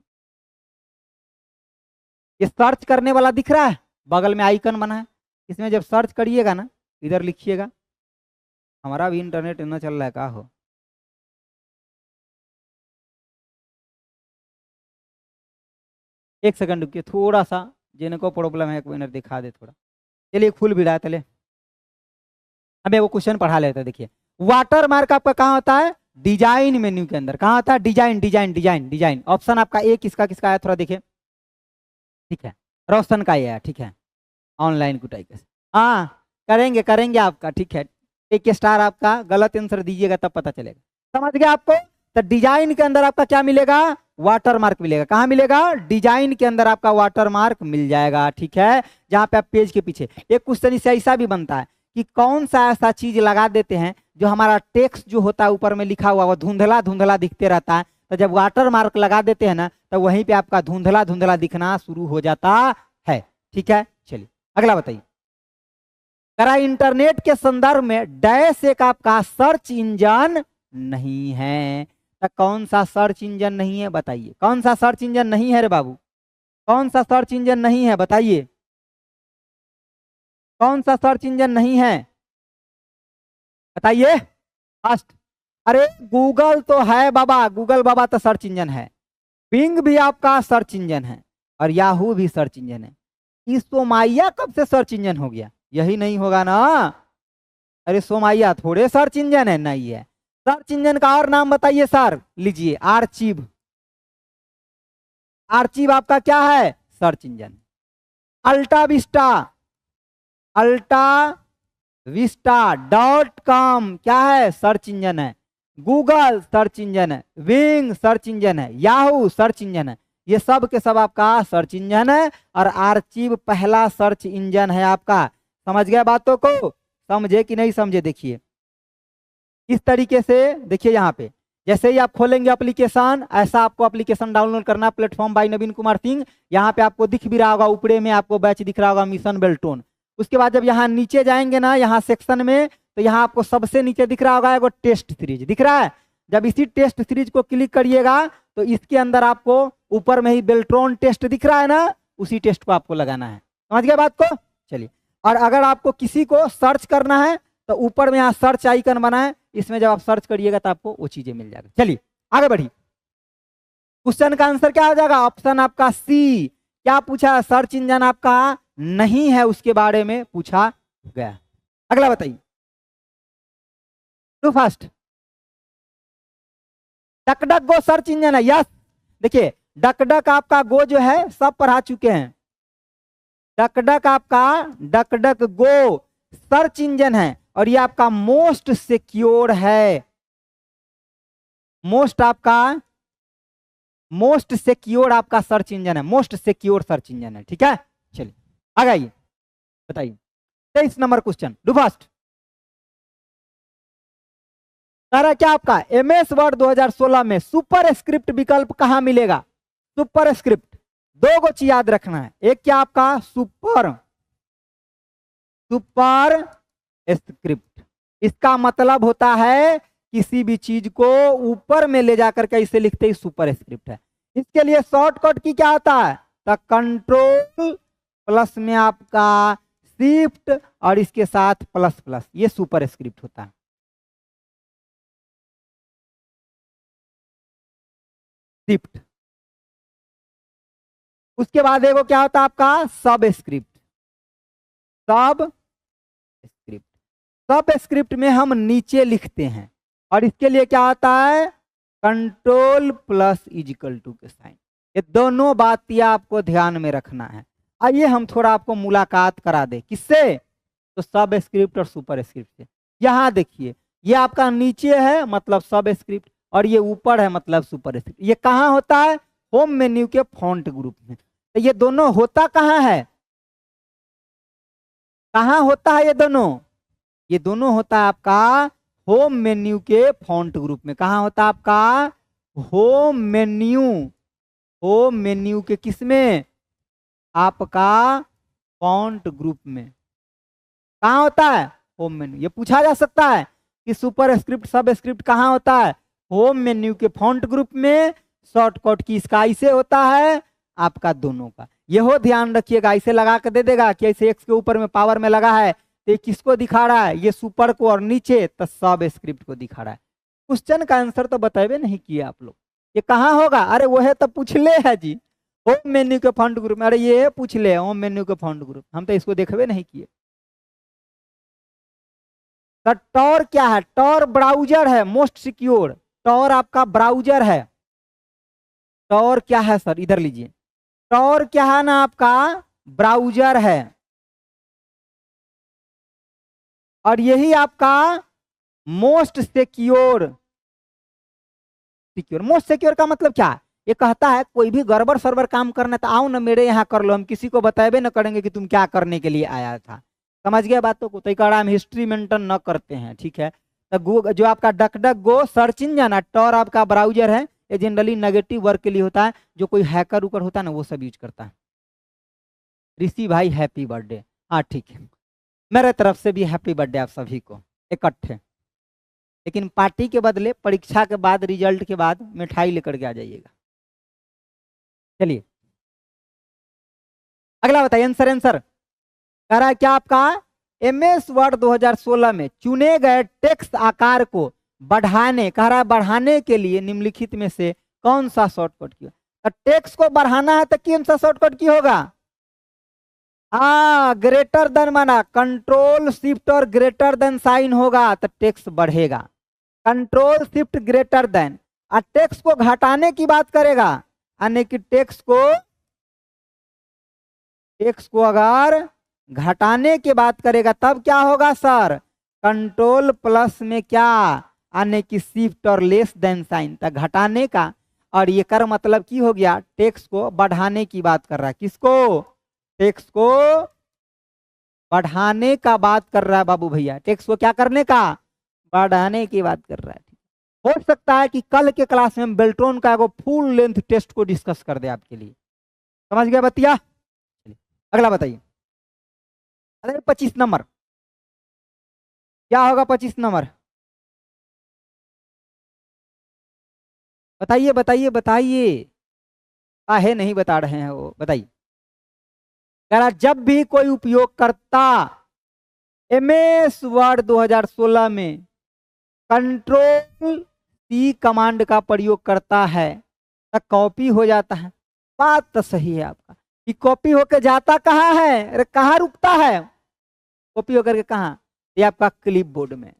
ये सर्च करने वाला दिख रहा है, बगल में आइकन बना है, इसमें जब सर्च करिएगा ना, इधर लिखिएगा, हमारा भी इंटरनेट ना चल रहा है का हो, एक सेकंड रुकिए, थोड़ा सा जिनको प्रॉब्लम है 1 मिनट दिखा दे थोड़ा, चलिए फुल भी रहा, चले हमें वो क्वेश्चन पढ़ा लेते हैं। देखिए वाटर मार्क आपका कहाँ होता है? डिजाइन मेन्यू के अंदर। कहाँ होता है? Design design design design. Option आपका ए किसका किसका है, थोड़ा देखिए, ठीक है रोशन का ये है, ठीक है ऑनलाइन कुटाई कैसे, हाँ करेंगे करेंगे आपका, ठीक है 1 स्टार आपका, गलत आंसर दीजिएगा तब पता चलेगा, समझ गया आपको? तो डिजाइन के अंदर आपका क्या मिलेगा? वाटर मार्क मिलेगा। कहाँ मिलेगा? डिजाइन के अंदर आपका वाटर मार्क मिल जाएगा, ठीक है। जहाँ पे आप पेज के पीछे, एक क्वेश्चन इससे ऐसा भी बनता है कि कौन सा ऐसा चीज लगा देते हैं जो हमारा टेक्स्ट जो होता है ऊपर में लिखा हुआ वो धुंधला धुंधला दिखते रहता है, तो जब वाटर मार्क लगा देते हैं ना तो वहीं पे आपका धुंधला धुंधला दिखना शुरू हो जाता है, ठीक है। चलिए अगला बताइए, करा इंटरनेट के संदर्भ में डैश एक आपका सर्च इंजन नहीं है, तो कौन सा सर्च इंजन नहीं है बताइए? कौन सा सर्च इंजन नहीं है रे बाबू? कौन सा सर्च इंजन नहीं है बताइए? कौन सा सर्च इंजन नहीं है बताइए फर्स्ट? अरे गूगल तो है बाबा, गूगल बाबा तो सर्च इंजन है, बिंग भी आपका सर्च इंजन है, और याहू भी सर्च इंजन है। इस सोमाइया कब से सर्च इंजन हो गया? यही नहीं होगा ना? अरे सोमाइया थोड़े सर्च इंजन है, नहीं है। सर्च इंजन का और नाम बताइए सर, लीजिए आर्चिव। आर्चिव आपका क्या है? Search engine. AltaVista, AltaVista dot com क्या है? सर्च इंजन है। गूगल सर्च इंजन है, विंग सर्च इंजन है, याहू सर्च इंजन है, ये सब के सब आपका सर्च इंजन है, और आर्चिव पहला सर्च इंजन है आपका। समझ गए बातों को? समझे कि नहीं समझे? देखिए इस तरीके से, देखिए यहाँ पे जैसे ही आप खोलेंगे एप्लीकेशन, ऐसा आपको एप्लीकेशन डाउनलोड करना, प्लेटफॉर्म बाय नवीन कुमार सिंह। यहाँ पे आपको दिख भी रहा होगा, ऊपरे में आपको बैच दिख रहा होगा, मिशन बेल्टोन। उसके बाद जब यहाँ नीचे जाएंगे ना, यहाँ सेक्शन में, तो यहाँ आपको सबसे नीचे दिख रहा होगा एगो टेस्ट सीरीज दिख रहा है। जब इसी टेस्ट सीरीज को क्लिक करिएगा तो इसके अंदर आपको ऊपर में ही बेल्ट्रॉन टेस्ट दिख रहा है ना, उसी टेस्ट को आपको लगाना है। समझ गए बात को? चलिए, और अगर आपको किसी को सर्च करना है तो ऊपर में यहाँ सर्च आइकन बना है, इसमें जब आप सर्च करिएगा तो आपको वो चीजें मिल जाएगी। चलिए आगे बढ़िए, क्वेश्चन का आंसर क्या हो जाएगा? ऑप्शन आपका सी। क्या पूछा? सर्च इंजन आपका नहीं है, उसके बारे में पूछा गया। अगला बताइए, टू फर्स्ट। डकडक गो सर्च इंजन है, यस। देखिए डकडक आपका गो जो है सब पढ़ा चुके हैं। डकडक आपका डकडक गो सर्च इंजन है, और ये आपका मोस्ट सिक्योर है। मोस्ट सिक्योर आपका सर्च इंजन है, मोस्ट सिक्योर सर्च इंजन है, ठीक है। चलिए आगे आइए, बताइए 23 नंबर क्वेश्चन, डू फास्ट। सारा क्या आपका MS वर्ड 2016 में सुपर स्क्रिप्ट विकल्प कहां मिलेगा? सुपर स्क्रिप्ट दो को चीज याद रखना है, एक क्या आपका सुपर स्क्रिप्ट, इसका मतलब होता है किसी भी चीज को ऊपर में ले जाकर के इसे लिखते ही सुपर स्क्रिप्ट है। इसके लिए शॉर्टकट की क्या आता है? तो कंट्रोल प्लस में आपका शिफ्ट और इसके साथ प्लस प्लस, ये सुपर स्क्रिप्ट होता है। शिफ्ट, उसके बाद देखो क्या होता है आपका सब स्क्रिप्ट। सब स्क्रिप्ट में हम नीचे लिखते हैं, और इसके लिए क्या आता है? कंट्रोल प्लस इजिकल टू के साइन। ये दोनों बातें आपको ध्यान में रखना है। आइए हम थोड़ा आपको मुलाकात करा दे, किससे? तो सब स्क्रिप्ट और सुपर स्क्रिप्ट से। यहाँ देखिए ये आपका नीचे है मतलब सब स्क्रिप्ट और ये ऊपर है मतलब सुपर स्क्रिप्ट। ये कहाँ होता है? होम मेन्यू के फॉन्ट ग्रुप में। तो ये दोनों होता कहाँ है? कहाँ होता है ये दोनों? ये दोनों होता है आपका होम मेन्यू के फॉन्ट ग्रुप में। कहाँ होता है आपका? Home menu. होम मेन्यू के किस में? आपका फॉन्ट ग्रुप में। कहाँ होता है? Home menu. ये पूछा जा सकता है कि सुपर स्क्रिप्ट सब स्क्रिप्ट कहाँ होता है? होम मेन्यू के फॉन्ट ग्रुप में। शॉर्टकट की इसका ऐसे होता है आपका दोनों का। ये हो ध्यान रखिएगा, ऐसे लगा के दे देगा कि ऐसे एक्स के ऊपर में पावर में लगा है तो ये किसको दिखा रहा है? ये सुपर को, और नीचे तो सब स्क्रिप्ट को दिखा रहा है। क्वेश्चन का आंसर तो बताए नहीं किए आप लोग। ये कहाँ होगा? अरे वो है तो पूछ ले है जी, होम मेन्यू के फॉन्ट ग्रुप में। अरे ये पूछ ले होम मेन्यू के फॉन्ट ग्रुप, हम तो इसको देखबे नहीं किए। तो टॉर क्या है? टॉर ब्राउजर है, मोस्ट सिक्योर। टॉर आपका ब्राउजर है। टॉर क्या है सर? इधर लीजिए। टॉर क्या है ना आपका? ब्राउजर है। और यही आपका most secure. Secure, most secure का मतलब क्या है? ये कहता है कोई भी गड़बड़ सर्वर काम करना तो आओ ना मेरे यहाँ कर लो, हम किसी को बताएबे न करेंगे कि तुम क्या करने के लिए आया था। समझ गया बातों को? तो एक हम हिस्ट्री मेंटेन न करते हैं, ठीक है। तो जो आपका डक डक गो सर्च इंजन है, टॉर आपका ब्राउजर है, ये जनरली नेगेटिव वर्क के लिए होता है। जो कोई हैकर उकर होता है ना वो सब यूज करता है। ऋषि भाई हैप्पी बर्थडे। हाँ ठीक है, मेरे तरफ से भी हैप्पी बर्थडे आप सभी को इकट्ठे। लेकिन पार्टी के बदले परीक्षा के बाद, रिजल्ट के बाद मिठाई लेकर के आ जाइएगा। चलिए अगला बताइए। आंसर आंसर कह रहा है क्या आपका? MS वर्ड 2016 में चुने गए टेक्स्ट आकार को बढ़ाने, कह रहा है बढ़ाने के लिए निम्नलिखित में से कौन सा शॉर्टकट की? तो टेक्स्ट को बढ़ाना है तो कौन सा शॉर्टकट की होगा? हाँ, ग्रेटर देन माना कंट्रोल शिफ्ट और ग्रेटर देन साइन होगा तो टेक्स्ट बढ़ेगा। Control shift greater than. और टेक्स्ट को घटाने की बात करेगा, यानी कि टेक्स्ट को अगर घटाने की बात करेगा तब क्या होगा सर? कंट्रोल प्लस में क्या, यानी कि शिफ्ट और लेस देन साइन तक घटाने का। और ये कर मतलब की हो गया? टेक्स्ट को बढ़ाने की बात कर रहा है। किसको? टेक्स्ट को बढ़ाने का बात कर रहा है बाबू भैया। टेक्स्ट को क्या करने का? बढ़ाने की बात कर रहा है। हो सकता है कि कल के क्लास में हम बेल्ट्रॉन का एगो फुल लेंथ टेस्ट को डिस्कस कर दे आपके लिए। समझ गया बतिया? अगला बताइए। अरे 25 नंबर क्या होगा? 25 नंबर बताइए बताइए बताइए। काहे नहीं बता रहे हैं वो? बताइए। कह रहा जब भी कोई उपयोगकर्ता MS वर्ड 2016 में कंट्रोल C कमांड का प्रयोग करता है तो कॉपी हो जाता है। बात तो सही है आपका कि कॉपी होकर जाता कहाँ है? अरे कहाँ रुकता है कॉपी होकर के? कहाँ? ये आपका क्लिप बोर्ड में।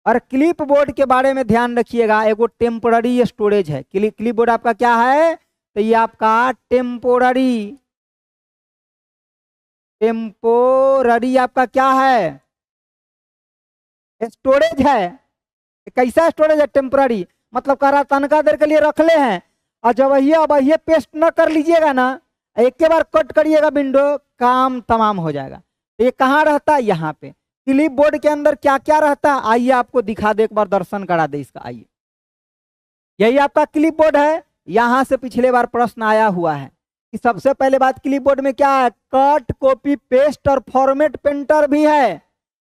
और क्लिप बोर्ड के बारे में ध्यान रखिएगा, एगो टेम्पोररी स्टोरेज है। क्लिप बोर्ड आपका क्या है? तो ये आपका टेम्पोररी आपका क्या है? स्टोरेज है। कैसा स्टोरेज है? टेम्पररी। मतलब कह रहा तनका देर के लिए रख ले हैं और जब वही पेस्ट न कर लीजिएगा ना, एक के बार कट करिएगा विंडो, काम तमाम हो जाएगा। ये कहाँ रहता है? यहाँ पे क्लिप बोर्ड के अंदर क्या क्या रहता है आइए आपको दिखा दे, एक बार दर्शन करा दे इसका। आइए, यही आपका क्लिप बोर्ड है। यहाँ से पिछले बार प्रश्न आया हुआ है कि सबसे पहले बात क्लिप बोर्ड में क्या है? कट, कॉपी, पेस्ट और फॉर्मेट पेंटर भी है।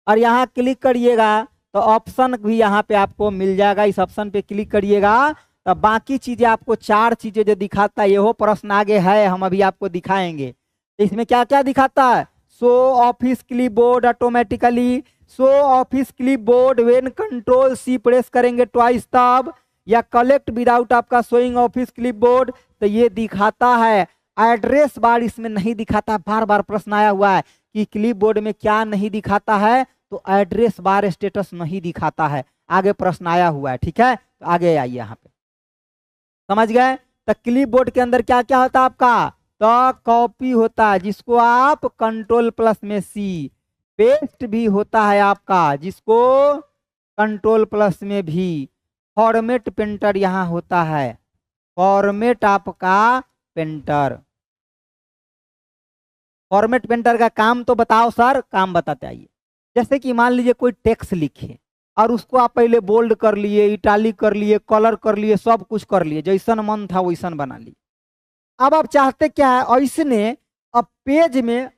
और यहाँ क्लिक करिएगा तो ऑप्शन भी यहाँ पे आपको मिल जाएगा। इस ऑप्शन पे क्लिक करिएगा तो बाकी चीजें आपको 4 चीजें जो दिखाता है, ये हो प्रश्न आगे है, हम अभी आपको दिखाएंगे। इसमें क्या क्या दिखाता है? Show office clip board automatically, show office clip board when control C press करेंगे ट्वाइस तब, या कलेक्ट विदाउट आपका शोइंग ऑफिस क्लिप बोर्ड। तो ये दिखाता है। एड्रेस बार इसमें नहीं दिखाता। बार बार प्रश्न आया हुआ है कि क्लिप बोर्ड में क्या नहीं दिखाता है? तो एड्रेस बार स्टेटस नहीं दिखाता है। आगे प्रश्न आया हुआ है, ठीक है। तो आगे आइए यहाँ पे, समझ गए? तो क्लिप बोर्ड के अंदर क्या क्या होता है आपका? तो कॉपी होता है जिसको आप कंट्रोल प्लस में C, पेस्ट भी होता है आपका, जिसको कंट्रोल प्लस में भी फॉर्मेट पेंटर यहाँ होता है। फॉर्मेट आपका पेंटर, फॉर्मेट पेंटर का काम तो बताओ सर, काम बताते आइए। जैसे कि मान लीजिए कोई टेक्स्ट लिखे और उसको आप पहले बोल्ड कर लिए, इटालिक कर लिए, कलर कर लिए, सब कुछ कर लिए, जैसन मन था वैसन बना लिए। अब आप चाहते क्या है, ऐसने अब पेज में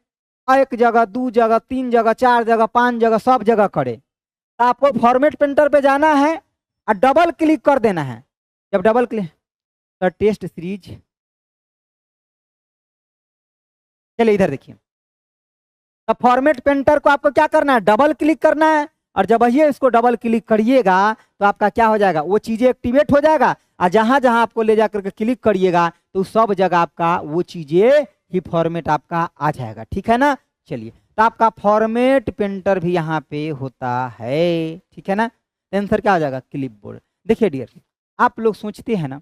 एक जगह, दो जगह, तीन जगह, चार जगह, पांच जगह, सब जगह करे, तो आपको फॉर्मेट पेंटर पे जाना है और डबल क्लिक कर देना है। जब double click, sir test series, चलिए इधर देखिए, तो फॉर्मेट पेंटर को आपको क्या करना है, डबल क्लिक करना है। और जब ये इसको डबल क्लिक करिएगा तो आपका क्या हो जाएगा, वो चीजें एक्टिवेट हो जाएगा, और जहां जहां आपको ले जाकर के क्लिक करिएगा तो सब जगह आपका वो चीजें ही फॉर्मेट आपका आ जाएगा। ठीक है ना। चलिए, तो आपका फॉर्मेट पेंटर भी यहाँ पे होता है। ठीक है ना। आंसर क्या हो जाएगा, क्लिपबोर्ड। देखिए डियर, आप लोग सोचते हैं ना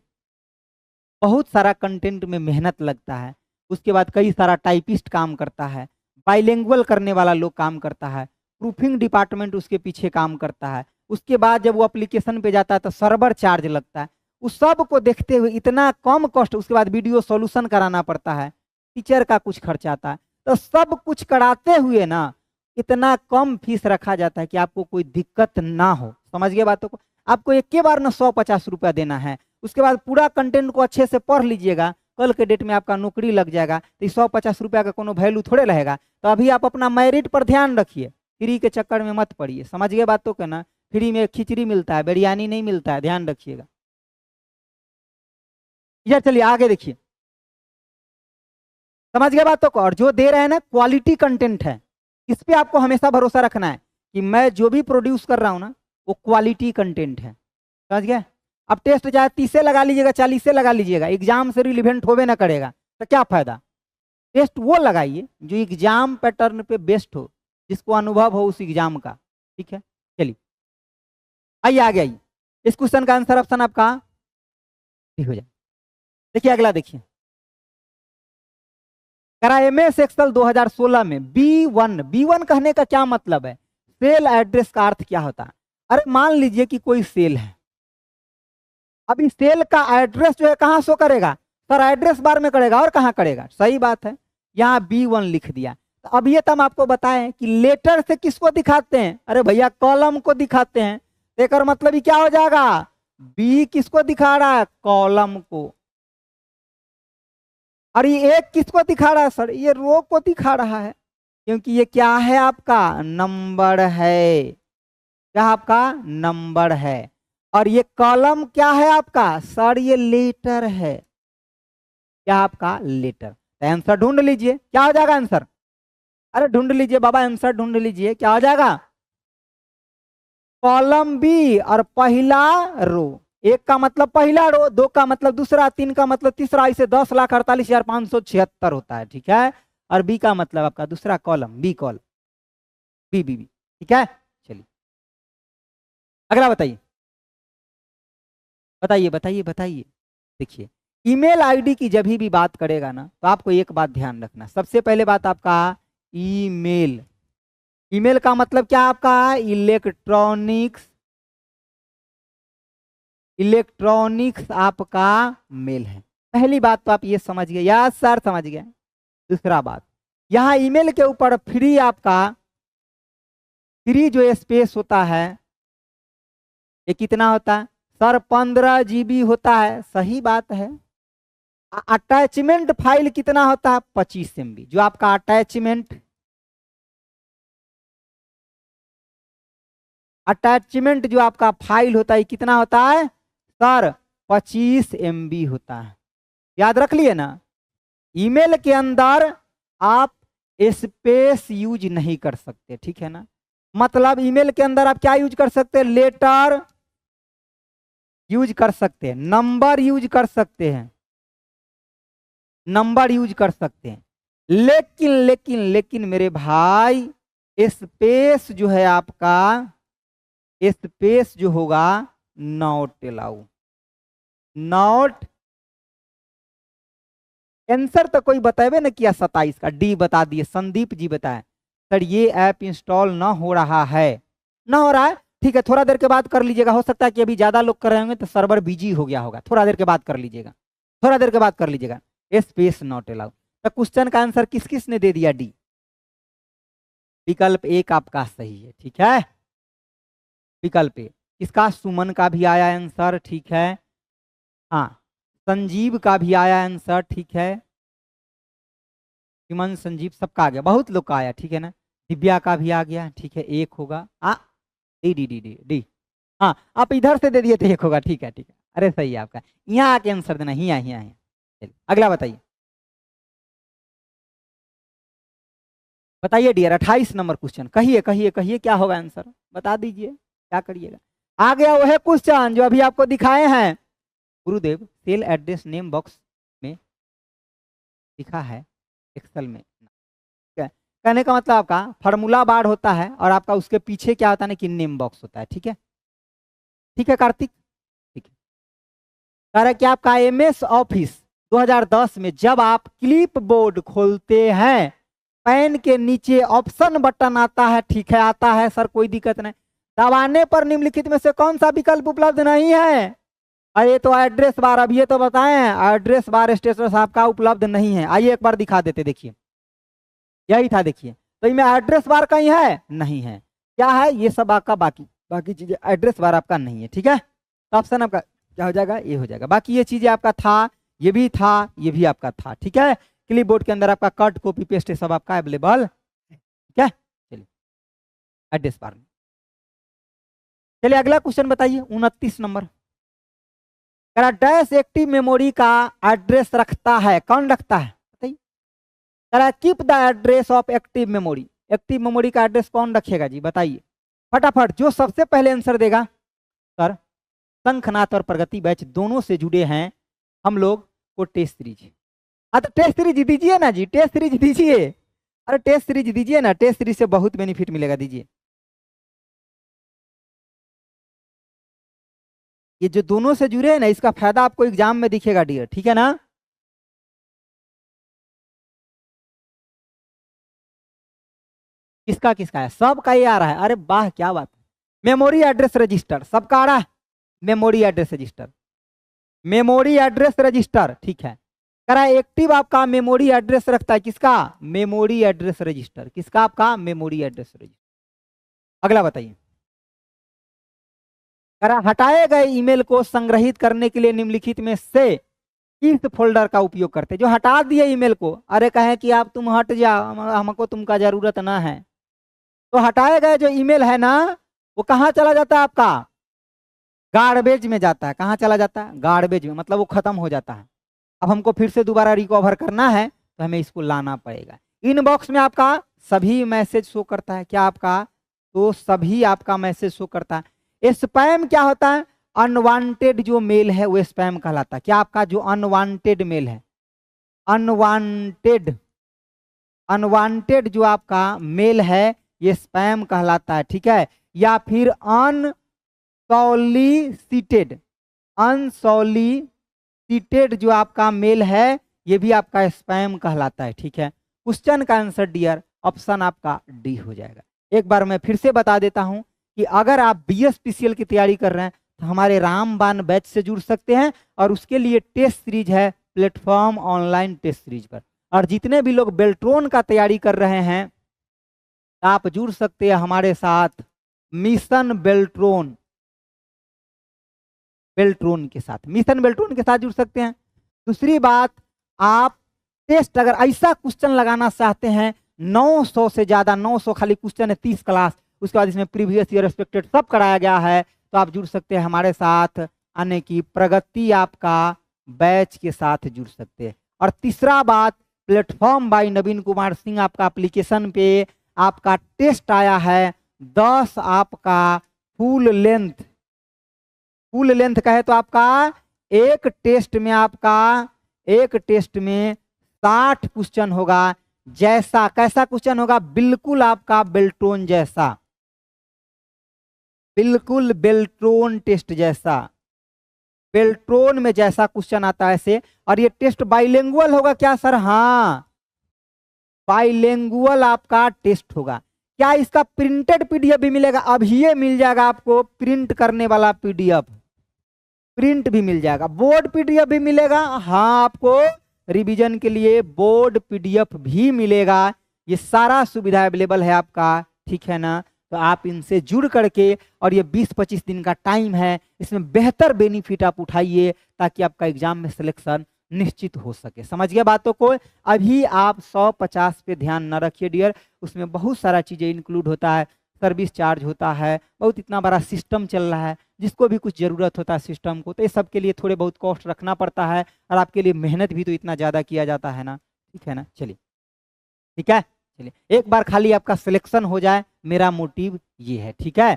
बहुत सारा कंटेंट में मेहनत लगता है, उसके बाद कई सारा टाइपिस्ट काम करता है, बाइलिंगुअल करने वाला लोग काम करता है, प्रूफिंग डिपार्टमेंट उसके पीछे काम करता है, उसके बाद जब वो एप्लीकेशन पे जाता है तो सर्वर चार्ज लगता है। उस सब को देखते हुए इतना कम कॉस्ट, उसके बाद वीडियो सॉल्यूशन कराना पड़ता है, टीचर का कुछ खर्चा आता है, तो सब कुछ कराते हुए ना इतना कम फीस रखा जाता है कि आपको कोई दिक्कत ना हो। समझ गए बातों को। आपको एक के बार ना 150 रुपया देना है, उसके बाद पूरा कंटेंट को अच्छे से पढ़ लीजिएगा, कल के डेट में आपका नौकरी लग जाएगा, तो 150 रुपया का कोनो वैल्यू थोड़े रहेगा। तो अभी आप अपना मेरिट पर ध्यान रखिए, फ्री के चक्कर में मत पड़िए। समझ गए बातों को ना। फ्री में खिचड़ी मिलता है, बिरयानी नहीं मिलता है, ध्यान रखिएगा। यार चलिए आगे देखिए, समझ गए बातों को। और जो दे रहे हैं ना क्वालिटी कंटेंट है, इस पे आपको हमेशा भरोसा रखना है कि मैं जो भी प्रोड्यूस कर रहा हूं ना वो क्वालिटी कंटेंट है। समझ गए। अब टेस्ट चाहे 30 से लगा लीजिएगा, 40 से लगा लीजिएगा, एग्जाम से रिलेवेंट होवे ना करेगा तो क्या फायदा। टेस्ट वो लगाइए जो एग्जाम पैटर्न पे बेस्ट हो, जिसको अनुभव हो उस एग्जाम का। ठीक है। चलिए आइए आगे आइए। इस क्वेश्चन का आंसर ऑप्शन आपका ठीक हो जाए। देखिए अगला देखिए, करा एमएस एक्सेल 2016 में B1 कहने का क्या मतलब है, सेल एड्रेस का अर्थ क्या होता है। अरे मान लीजिए कि कोई सेल है, अभी सेल का एड्रेस जो है कहां शो करेगा, सर एड्रेस बार में करेगा, और कहां करेगा। सही बात है, यहाँ B1 लिख दिया। तो अब ये तो हम आपको बताएं कि लेटर से किसको दिखाते हैं, अरे भैया कॉलम को दिखाते हैं। देखकर मतलब ये क्या हो जाएगा, बी किसको दिखा रहा है, कॉलम को। और ये एक किसको दिखा रहा है, सर ये रो को दिखा रहा है, क्योंकि ये क्या है आपका नंबर है, क्या आपका नंबर है। और ये कॉलम क्या है आपका, सर ये लेटर है, क्या आपका लेटर। तो आंसर ढूंढ लीजिए, क्या हो जाएगा आंसर, अरे ढूंढ लीजिए बाबा, आंसर ढूंढ लीजिए, क्या हो जाएगा कॉलम बी और पहला रो। एक का मतलब पहला रो, दो का मतलब दूसरा, तीन का मतलब तीसरा, इसे 10,48,576 होता है। ठीक है। और बी का मतलब आपका दूसरा कॉलम, बी कॉलम, बी। ठीक है। चलिए अगला बताइए, बताइए बताइए बताइए। देखिए ईमेल आईडी की जब भी बात करेगा ना तो आपको एक बात ध्यान रखना, सबसे पहले बात आपका ईमेल। ईमेल का मतलब क्या आपका, इलेक्ट्रॉनिक्स आपका मेल है। पहली बात तो आप ये समझ गए, यस सर समझ गए। दूसरा बात, यहाँ ईमेल के ऊपर फ्री आपका, फ्री जो स्पेस होता है ये कितना होता है, सर 15 GB होता है। सही बात है। अटैचमेंट फाइल कितना होता है, 25 MB। जो आपका अटैचमेंट जो आपका फाइल होता है कितना होता है, सर 25 MB होता है। याद रख लिए ना। ईमेल के अंदर आप स्पेस यूज नहीं कर सकते। ठीक है ना। मतलब ईमेल के अंदर आप क्या यूज कर सकते हैं, लेटर यूज कर सकते हैं, नंबर यूज कर सकते हैं, नंबर यूज कर सकते हैं, लेकिन लेकिन लेकिन मेरे भाई स्पेस जो है आपका, स्पेस जो होगा नॉट अलाउ, नॉट। आंसर तो कोई बताए ना किया, 27 का डी बता दिए, संदीप जी बताए। सर ये ऐप इंस्टॉल ना हो रहा है, ना हो रहा है, ठीक है, थोड़ा देर के बाद कर लीजिएगा। हो सकता है कि अभी ज्यादा लोग कर रहे होंगे तो सर्वर बिजी हो गया होगा, थोड़ा देर के बाद कर लीजिएगा, थोड़ा देर के बाद कर लीजिएगा। Space not allowed. तो क्वेश्चन का आंसर किस किस ने दे दिया? डी, विकल्प एक आपका सही है, ठीक है। विकल्प ए, इसका सुमन का भी आया आंसर, ठीक है। हाँ, संजीव का भी आया आंसर, ठीक है। सुमन, संजीव सबका आ गया, बहुत लोग का आया, ठीक है ना। दिव्या का भी आ गया, ठीक है, एक होगा। D D D D D. हाँ, आप इधर से दे दिए तो एक होगा, ठीक है, ठीक है। अरे सही है आपका, यहाँ आके आंसर देना, यहाँ यहाँ यहाँ। चलिए अगला बताइए, बताइए डियर, 28 नंबर क्वेश्चन, कहिए कहिए कहिए क्या होगा आंसर, बता दीजिए, क्या करिएगा। आ गया वह क्वेश्चन जो अभी आपको दिखाए हैं। गुरुदेव, सेल एड्रेस नेम बॉक्स में लिखा है एक्सेल में, ठीक है। कहने का मतलब आपका फार्मूला बार होता है और आपका उसके पीछे क्या होता है ना कि नेम बॉक्स होता है, ठीक है। ठीक है कार्तिक, ठीक है। कह रहा कि आपका एमएस ऑफिस 2010 में जब आप क्लिप बोर्ड खोलते हैं, पैन के नीचे ऑप्शन बटन आता है, ठीक है, आता है सर, कोई दिक्कत नहीं। दबाने पर निम्नलिखित में से कौन सा विकल्प उपलब्ध नहीं है? अरे तो एड्रेस बार, अब ये तो बताएं, एड्रेस बार स्टेटस आपका उपलब्ध नहीं है। आइए एक बार दिखा देते, देखिए यही था, देखिए तो इनमें एड्रेस बार कहीं है? नहीं है। क्या है? ये सब आपका बाकी बाकी चीजें, एड्रेस बार आपका नहीं है, ठीक है। तो ऑप्शन आपका क्या हो जाएगा? ये हो जाएगा। बाकी ये चीजें आपका था, ये भी था, ये भी आपका था, ठीक है। क्लिप बोर्ड के अंदर आपका कट, कॉपी, पेस्ट सब आपका अवेलेबल, ठीक है। चलिए एड्रेस बार में, चलिए अगला क्वेश्चन बताइए, 29 नंबर। डैश एक्टिव मेमोरी का एड्रेस रखता है, कौन रखता है बताइए। Keep the address of active memory, active memory का एड्रेस कौन रखेगा जी, बताइए फटाफट। जो सबसे पहले आंसर देगा, सर शंखनाथ और प्रगति बैच दोनों से जुड़े हैं हम लोग को टेस्ट सीरीज। हाँ तो टेस्ट सीरीज दीजिए ना जी, टेस्ट सीरीज दीजिए, अरे टेस्ट सीरीज दीजिए ना, टेस्ट सीरीज से बहुत बेनिफिट मिलेगा, दीजिए। ये जो दोनों से जुड़े हैं ना, इसका फायदा आपको एग्जाम में दिखेगा डियर, ठीक है ना। किसका किसका है? सबका ये आ रहा है, अरे वाह क्या बात है। मेमोरी एड्रेस रजिस्टर सबका आ रहा है, memory address register, memory address register, ठीक है। करा एक्टिव आपका मेमोरी एड्रेस रखता है, किसका? मेमोरी एड्रेस रजिस्टर, किसका? आपका मेमोरी एड्रेस रजिस्टर। अगला बताइए, करा हटाए गए ईमेल को संग्रहित करने के लिए निम्नलिखित में से किस फोल्डर का उपयोग करते हैं? जो हटा दिए ईमेल को, अरे कहें कि आप तुम हट जाओ, हमको तुमका जरूरत ना है, तो हटाए गए जो ईमेल है ना, वो कहाँ चला जाता है? आपका गार्बेज में जाता है। कहाँ चला जाता है? गार्बेज में, मतलब वो खत्म हो जाता है। अब हमको फिर से दोबारा रिकवर करना है तो हमें इसको लाना पड़ेगा। इनबॉक्स में आपका सभी मैसेज शो करता है, क्या आपका? तो सभी आपका मैसेज शो करता है। स्पैम क्या होता है? अनवांटेड जो मेल है वो स्पैम कहलाता है। क्या आपका जो अनवांटेड मेल है, अनवांटेड, अनवांटेड जो आपका मेल है ये स्पैम कहलाता है, ठीक है। या फिर अनसॉलिसिटेड, अनसॉलिसिटेड जो आपका मेल है ये भी आपका स्पैम कहलाता है, ठीक है। क्वेश्चन का आंसर डियर ऑप्शन आपका डी हो जाएगा। एक बार मैं फिर से बता देता हूं कि अगर आप BSPCL की तैयारी कर रहे हैं तो हमारे रामबाण बैच से जुड़ सकते हैं, और उसके लिए टेस्ट सीरीज है प्लेटफॉर्म ऑनलाइन टेस्ट सीरीज पर। और जितने भी लोग बेल्ट्रॉन का तैयारी कर रहे हैं आप जुड़ सकते हैं हमारे साथ मिशन बेल्ट्रॉन, बेल्ट्रॉन के साथ, मिशन बेल्ट्रॉन के साथ जुड़ सकते हैं। दूसरी बात, आप टेस्ट अगर ऐसा क्वेश्चन लगाना चाहते हैं 900 से ज्यादा, 900 खाली क्वेश्चन है, 30 क्लास, उसके बाद इसमें प्रीवियस ईयर एक्सपेक्टेड सब कराया गया है, तो आप जुड़ सकते हैं हमारे साथ, यानी कि प्रगति आपका बैच के साथ जुड़ सकते हैं। और तीसरा बात, प्लेटफॉर्म बाय नवीन कुमार सिंह आपका एप्लीकेशन पे आपका टेस्ट आया है 10 आपका फुल लेंथ, फुल लेंथ का है, तो आपका एक टेस्ट में आपका, एक टेस्ट में 60 क्वेश्चन होगा। जैसा कैसा क्वेश्चन होगा? बिल्कुल आपका बेल्ट्रॉन जैसा, बिल्कुल बेल्ट्रॉन टेस्ट जैसा, बेल्ट्रॉन में जैसा क्वेश्चन आता है ऐसे। और ये टेस्ट बाइलिंगुअल होगा क्या सर? हाँ बाइलिंगुअल आपका टेस्ट होगा। क्या इसका प्रिंटेड पीडीएफ भी मिलेगा? अब ये मिल जाएगा आपको प्रिंट करने वाला पीडीएफ, प्रिंट भी मिल जाएगा, बोर्ड पीडीएफ भी मिलेगा। हाँ, आपको रिवीजन के लिए बोर्ड पीडीएफ भी मिलेगा। ये सारा सुविधा अवेलेबल है आपका, ठीक है ना। तो आप इनसे जुड़ करके, और ये 20-25 दिन का टाइम है, इसमें बेहतर बेनिफिट आप उठाइए ताकि आपका एग्जाम में सिलेक्शन निश्चित हो सके। समझ गए बातों को? अभी आप 150 पे ध्यान न रखिए डियर, उसमें बहुत सारा चीज़ें इंक्लूड होता है, सर्विस चार्ज होता है, बहुत इतना बड़ा सिस्टम चल रहा है, जिसको भी कुछ ज़रूरत होता है सिस्टम को, तो ये सब के लिए थोड़े बहुत कॉस्ट रखना पड़ता है, और आपके लिए मेहनत भी तो इतना ज़्यादा किया जाता है ना, ठीक है ना। चलिए, ठीक है, चलिए एक बार खाली आपका सिलेक्शन हो जाए, मेरा मोटिव ये है, ठीक है।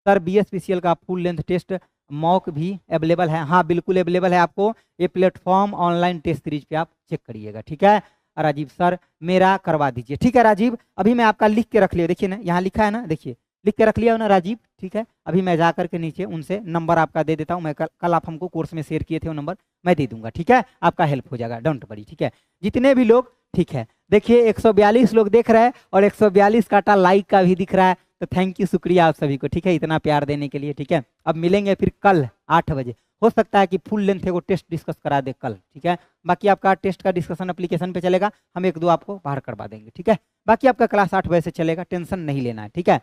सर BSPCL का फुल लेंथ टेस्ट मॉक भी अवेलेबल है? हाँ बिल्कुल अवेलेबल है आपको, ये प्लेटफॉर्म ऑनलाइन टेस्ट सीरीज पे आप चेक करिएगा, ठीक है। राजीव सर मेरा करवा दीजिए, ठीक है राजीव। अभी मैं आपका लिख के रख लिया, देखिए ना यहाँ लिखा है ना, देखिए लिख के रख लिया हो ना राजीव, ठीक है। अभी मैं जा करके नीचे उनसे नंबर आपका दे देता हूँ, मैं कल आप हमको कोर्स में शेयर किए थे वो नंबर मैं दे दूंगा, ठीक है। आपका हेल्प हो जाएगा, डोंट वरी, ठीक है। जितने भी लोग, ठीक है, देखिए 142 लोग देख रहे हैं और 142 काटा लाइक का भी दिख रहा है, तो थैंक यू, शुक्रिया आप सभी को, ठीक है, इतना प्यार देने के लिए, ठीक है। अब मिलेंगे फिर कल 8 बजे, हो सकता है कि फुल लेंथ है वो टेस्ट डिस्कस करा दे कल, ठीक है। बाकी आपका टेस्ट का डिस्कशन एप्लीकेशन पे चलेगा, हम 1-2 आपको बाहर करवा देंगे, ठीक है। बाकी आपका क्लास 8 बजे से चलेगा, टेंशन नहीं लेना है, ठीक है।